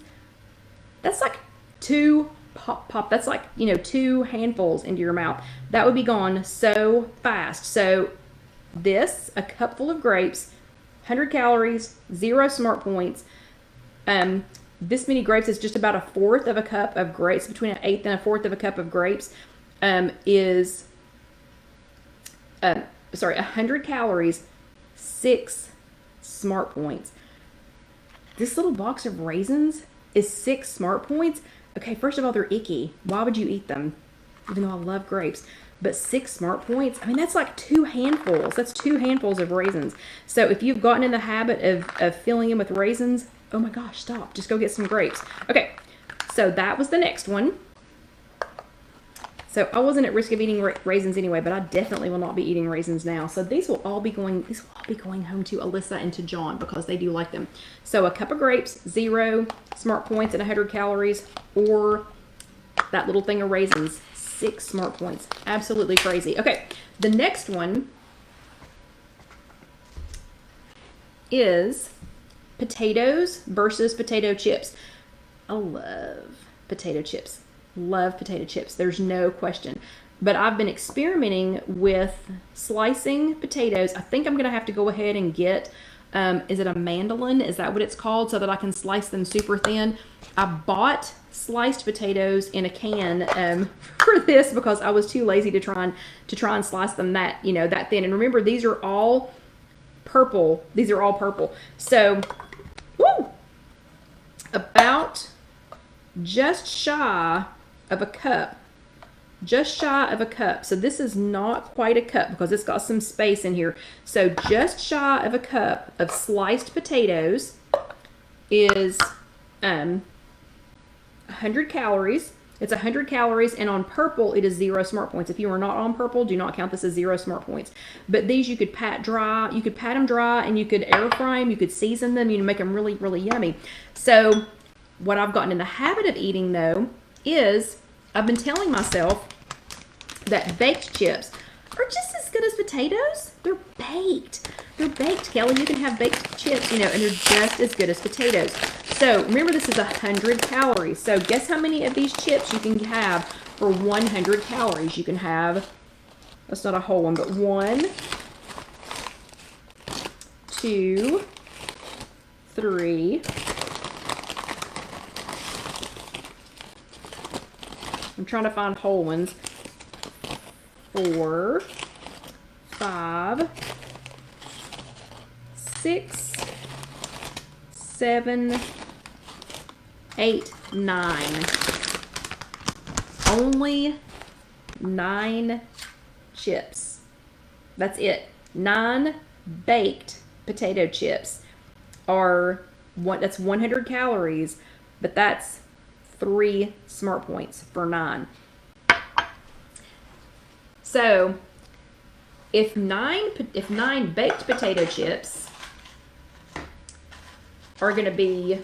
that's like 2 pop, that's like, 2 handfuls into your mouth. That would be gone so fast. So this, a cupful of grapes, 100 calories, 0 smart points. This many grapes is just about 1/4 of a cup of grapes. Between 1/8 and 1/4 of a cup of grapes is 100 calories, 6 smart points. This little box of raisins is 6 smart points. Okay, first of all, they're icky. Why would you eat them? Even though I love grapes. But 6 smart points, I mean, that's like 2 handfuls. That's 2 handfuls of raisins. So if you've gotten in the habit of filling in with raisins, oh my gosh, stop. Just go get some grapes. Okay, so that was the next one. So I wasn't at risk of eating raisins anyway, but I definitely will not be eating raisins now. So these will all be going home to Alyssa and to John because they do like them. So a cup of grapes, 0 smart points and 100 calories, or that little thing of raisins, 6 smart points. Absolutely crazy. Okay, the next one is potatoes versus potato chips. I love potato chips. Love potato chips. There's no question. But I've been experimenting with slicing potatoes. I think I'm going to have to go ahead and get, is it a mandolin? Is that what it's called? So that I can slice them super thin. I bought sliced potatoes in a can for this because I was too lazy to try and slice them that thin. And remember, these are all purple. These are all purple. So, woo! About just shy of a cup. Just shy of a cup. So this is not quite a cup because it's got some space in here. So just shy of a cup of sliced potatoes is 100 calories. It's 100 calories, and on purple it is 0 smart points. If you are not on purple, do not count this as 0 smart points. But these you could pat dry. You could pat them dry, and you could air fry them. You could season them. You can make them really, really yummy. So what I've gotten in the habit of eating, though, is I've been telling myself that baked chips are just as good as potatoes. They're baked. They're baked, Kelly. You can have baked chips, and they're just as good as potatoes. So remember, this is 100 calories. So guess how many of these chips you can have for 100 calories? You can have, that's not a whole one, but 1, 2, 3. I'm trying to find whole ones. 4, 5, 6, 7, 8, 9. Only 9 chips. That's it. 9 baked potato chips that's 100 calories, but that's 3 smart points for 9. So if 9 baked potato chips are going to be,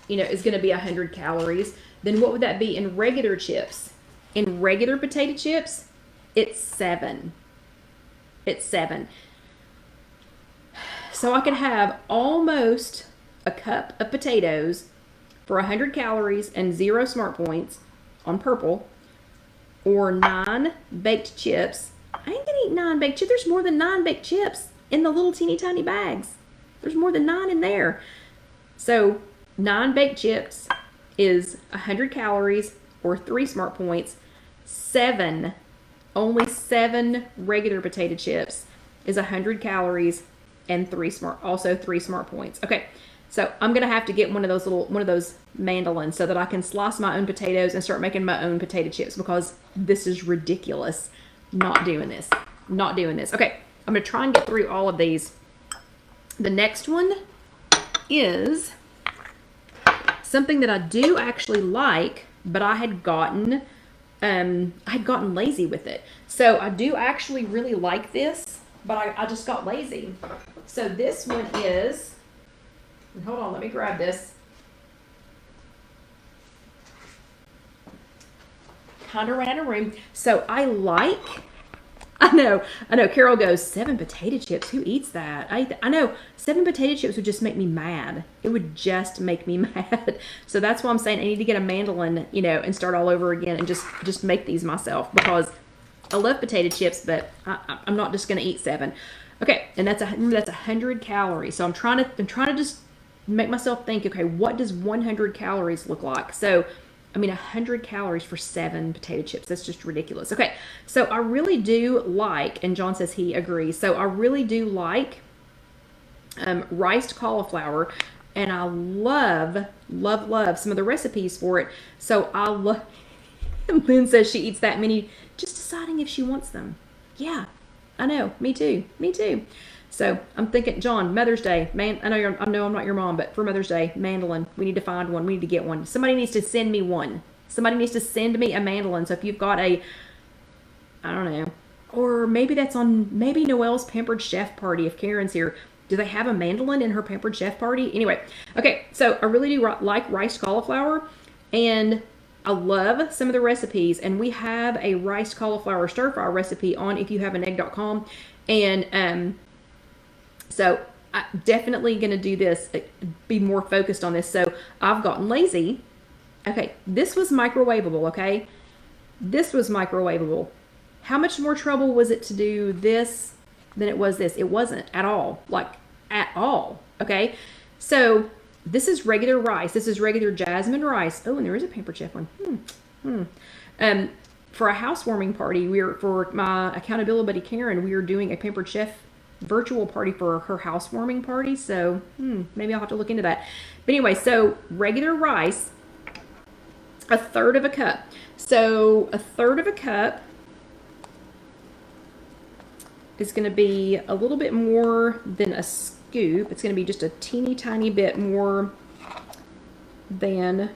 is going to be 100 calories, then what would that be in regular chips? In regular potato chips, it's 7. It's 7. So I could have almost a cup of potatoes for 100 calories and 0 smart points on purple, or 9 baked chips. I ain't gonna eat 9 baked chips. There's more than 9 baked chips in the little teeny tiny bags. There's more than 9 in there. So 9 baked chips is 100 calories or 3 smart points. Only 7 regular potato chips is 100 calories and 3 smart points. Okay. So I'm gonna have to get one of those mandolins so that I can slice my own potatoes and start making my own potato chips, because this is ridiculous. Not doing this. Okay, I'm gonna try and get through all of these. The next one is something that I do actually like, but I had gotten lazy with it. So I do actually really like this. but I just got lazy. So this one is, hold on, let me grab this. Kind of ran out of room. So I know, Carol goes, 7 potato chips, who eats that? I know, 7 potato chips would just make me mad. It would just make me mad. So that's why I'm saying I need to get a mandolin, you know, and start all over again and just make these myself, because I love potato chips, but I'm not just going to eat 7. Okay, and that's 100 calories. So I'm trying to just make myself think, okay, what does 100 calories look like? So, I mean, 100 calories for 7 potato chips. That's just ridiculous. Okay, so I really do like, and John says he agrees, so I really do like riced cauliflower, and I love some of the recipes for it. So I love, Lynn says she eats that many, just deciding if she wants them. Yeah, I know, me too. So I'm thinking, John, Mother's Day, man, I know I'm not your mom, but for Mother's Day, mandolin, we need to find one. We need to get one. Somebody needs to send me one. Somebody needs to send me a mandolin. So if you've got I don't know, or maybe maybe Noelle's Pampered Chef party, if Karen's here, do they have a mandolin in her Pampered Chef party? Anyway, okay, so I really do like riced cauliflower, and I love some of the recipes, and we have a riced cauliflower stir fry recipe on IfYouHaveAnEgg.com, and so I'm definitely going to do this, be more focused on this. So I've gotten lazy. Okay, this was microwavable, okay? This was microwavable. How much more trouble was it to do this than it was this? It wasn't at all, like at all, okay? So this is regular rice. This is regular jasmine rice. Oh, and there is a Pampered Chef one. For a housewarming party, for my accountability buddy Karen, we are doing a Pampered Chef virtual party for her housewarming party. So maybe I'll have to look into that. But anyway, so regular rice, 1/3 of a cup. So 1/3 of a cup is going to be a little bit more than a scoop. It's going to be just a teeny tiny bit more than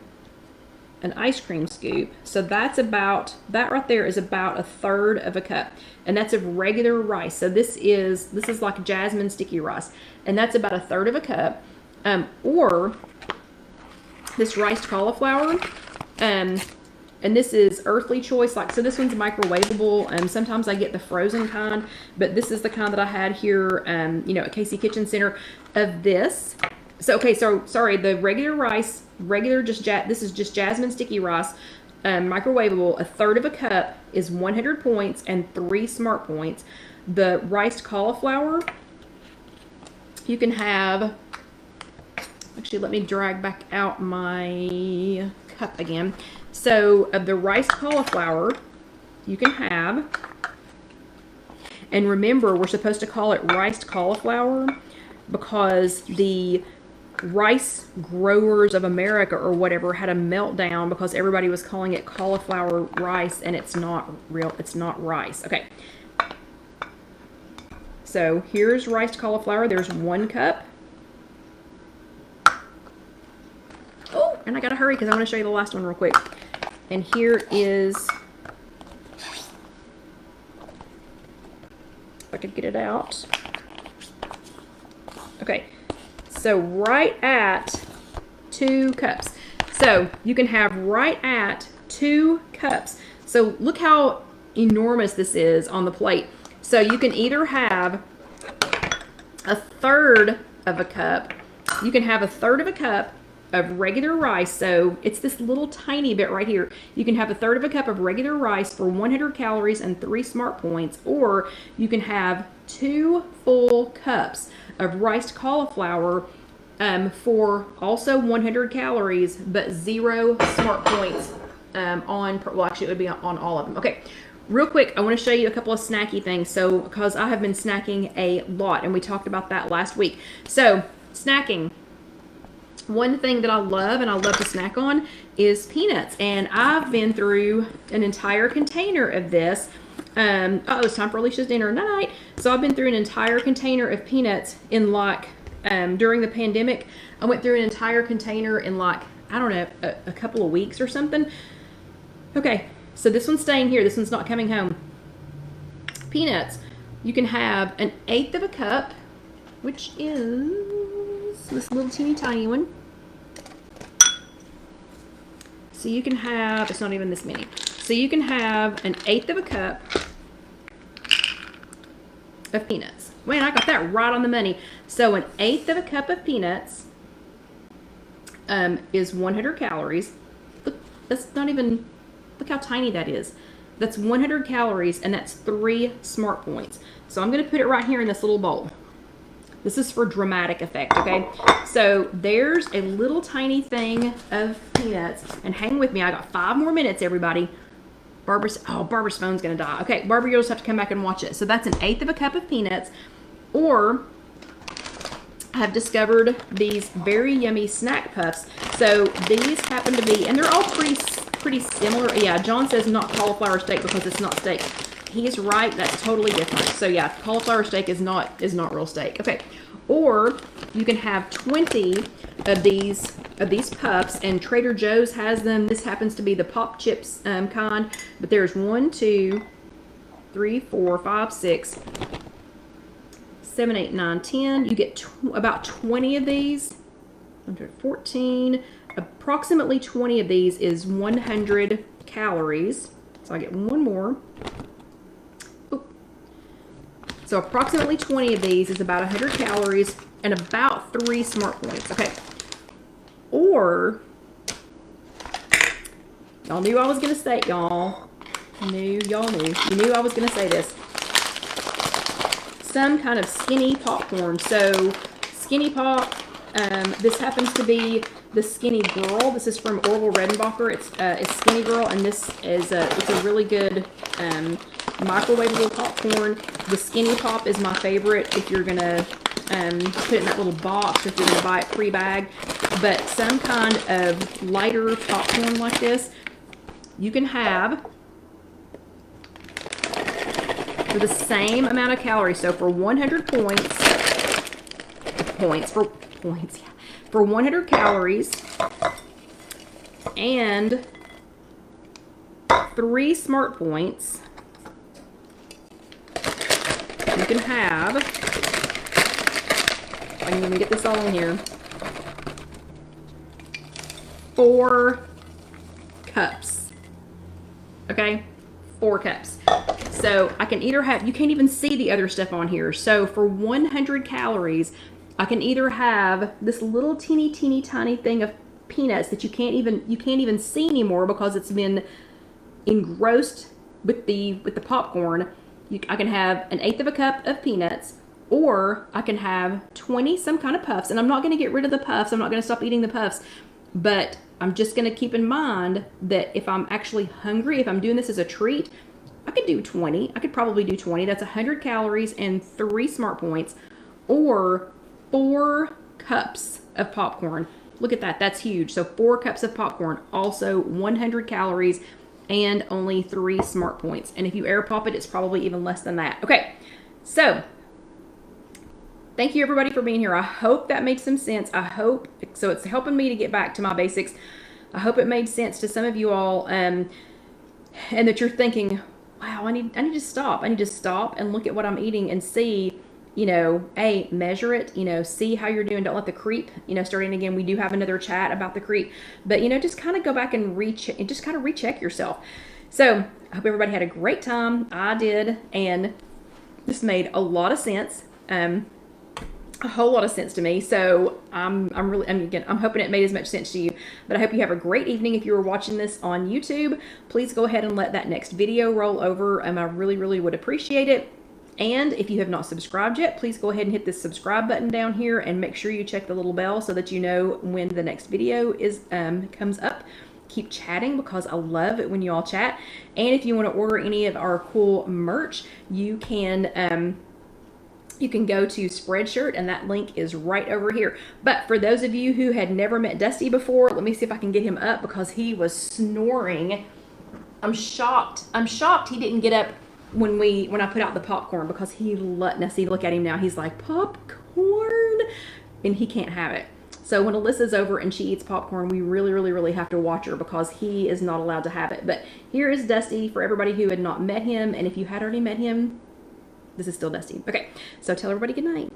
an ice cream scoop. So that right there is about 1/3 of a cup, and that's of regular rice. So this is like jasmine sticky rice, and that's about 1/3 of a cup. Or this riced cauliflower, and this is Earthly Choice. So this one's microwavable. Sometimes I get the frozen kind, but this is the kind that I had here, at Casey Kitchen Center of this. So, okay, so sorry, the regular rice, this is just jasmine sticky rice, microwavable. 1/3 of a cup is 100 points and 3 smart points. The riced cauliflower, you can have, actually, let me drag back out my cup again. So, of the riced cauliflower, you can have, and remember, we're supposed to call it riced cauliflower because the Rice Growers of America or whatever had a meltdown because everybody was calling it cauliflower rice, and it's not rice. Okay. So here's riced cauliflower. There's 1 cup. Oh, and I gotta hurry because I want to show you the last one real quick. And here is, if I could get it out. Okay. So right at 2 cups. So you can have right at 2 cups. So look how enormous this is on the plate. So you can either have 1/3 of a cup. You can have 1/3 of a cup of regular rice. So it's this little tiny bit right here. You can have 1/3 of a cup of regular rice for 100 calories and 3 smart points. Or you can have 2 full cups of riced cauliflower for also 100 calories, but 0 smart points actually it would be on all of them. Okay, real quick, I want to show you a couple of snacky things. So, because I have been snacking a lot, and we talked about that last week. So, snacking. One thing that I love and I love to snack on is peanuts. And I've been through an entire container of this. It's time for Alicia's dinner. Night. So I've been through an entire container of peanuts in during the pandemic. I went through an entire container in I don't know, a couple of weeks or something. Okay, so this one's staying here. This one's not coming home. Peanuts. you can have 1/8 of a cup, which is this little teeny tiny one. So you can have, it's not even this many. So you can have 1/8 of a cup of peanuts. Man, I got that right on the money. So 1/8 of a cup of peanuts is 100 calories. Look, that's not even, look how tiny that is. That's 100 calories, and that's 3 smart points. So I'm going to put it right here in this little bowl. This is for dramatic effect, okay? So there's a little tiny thing of peanuts, and hang with me. I got 5 more minutes, everybody. Barbara's phone's going to die. Okay, Barbara, you'll just have to come back and watch it. So that's 1/8 of a cup of peanuts, or I have discovered these very yummy snack puffs. So these happen to be, and they're all pretty similar. Yeah, John says not cauliflower steak because it's not steak. He's right. That's totally different. So yeah, cauliflower steak is not real steak. Okay, or you can have 20 of these puffs, and Trader Joe's has them. This happens to be the pop chips kind, but there's 1, 2, 3, 4, 5, 6, 7, 8, 9, 10. You get about 20 of these. 114. Approximately 20 of these is 100 calories. So I get one more. Oop. So approximately 20 of these is about 100 calories and about 3 smart points. Okay. Or, y'all knew I was going to say, y'all knew I was going to say this. Some kind of skinny popcorn. So Skinny Pop, this happens to be the Skinny Girl. This is from Orville Redenbacher. It's Skinny Girl, and this is it's a really good microwavable popcorn. The Skinny Pop is my favorite if you're gonna put it in that little box, if you're gonna buy it pre-bag. But some kind of lighter popcorn like this, you can have for the same amount of calories. So for 100 for 100 calories and 3 smart points, you can have, I can even get this all in here, 4 cups. Okay, 4 cups. So I can either have, you can't even see the other stuff on here. So for 100 calories, I can either have this little teeny tiny thing of peanuts that you can't even see anymore because it's been engrossed with the popcorn. I can have 1/8 of a cup of peanuts, or I can have 20 some kind of puffs. And I'm not going to get rid of the puffs. I'm not going to stop eating the puffs, but I'm just going to keep in mind that if I'm actually hungry, if I'm doing this as a treat, I could do 20. I could probably do 20. That's 100 calories and 3 smart points, or 4 cups of popcorn. Look at that. That's huge. So 4 cups of popcorn, also 100 calories and only 3 smart points. And if you air pop it, it's probably even less than that. Okay, so thank you everybody for being here. I hope that makes some sense. I hope, so it's helping me to get back to my basics. I hope it made sense to some of you all, and that you're thinking, wow, I need to stop. I need to stop and look at what I'm eating and see, measure it, see how you're doing. Don't let the creep, starting again, we do have another chat about the creep, but, just kind of go back and just kind of recheck yourself. So I hope everybody had a great time. I did. And this made a lot of sense. A whole lot of sense to me. So I'm hoping it made as much sense to you, but I hope you have a great evening. If you were watching this on YouTube, please go ahead and let that next video roll over. I really would appreciate it. And if you have not subscribed yet, please go ahead and hit this subscribe button down here and make sure you check the little bell so that you know when the next video is comes up. Keep chatting because I love it when you all chat. And if you want to order any of our cool merch, you can go to Spreadshirt, and that link is right over here. But for those of you who had never met Dusty before, let me see if I can get him up because he was snoring. I'm shocked he didn't get up when I put out the popcorn, because now see, look at him now. He's like, popcorn, and he can't have it. So when Alyssa's over and she eats popcorn, we really have to watch her because he is not allowed to have it. But here is Dusty for everybody who had not met him, and if you had already met him, This is still dusty. Okay, so tell everybody good night.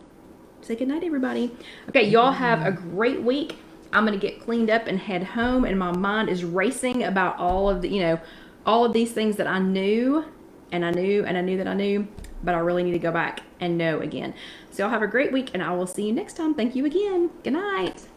Say good night, everybody. Okay, y'all have a great week. I'm gonna get cleaned up and head home, and my mind is racing about all of the, all of these things that I knew, and I knew, and I knew that I knew, but I really need to go back and know again. So y'all have a great week, and I will see you next time. Thank you again. Good night.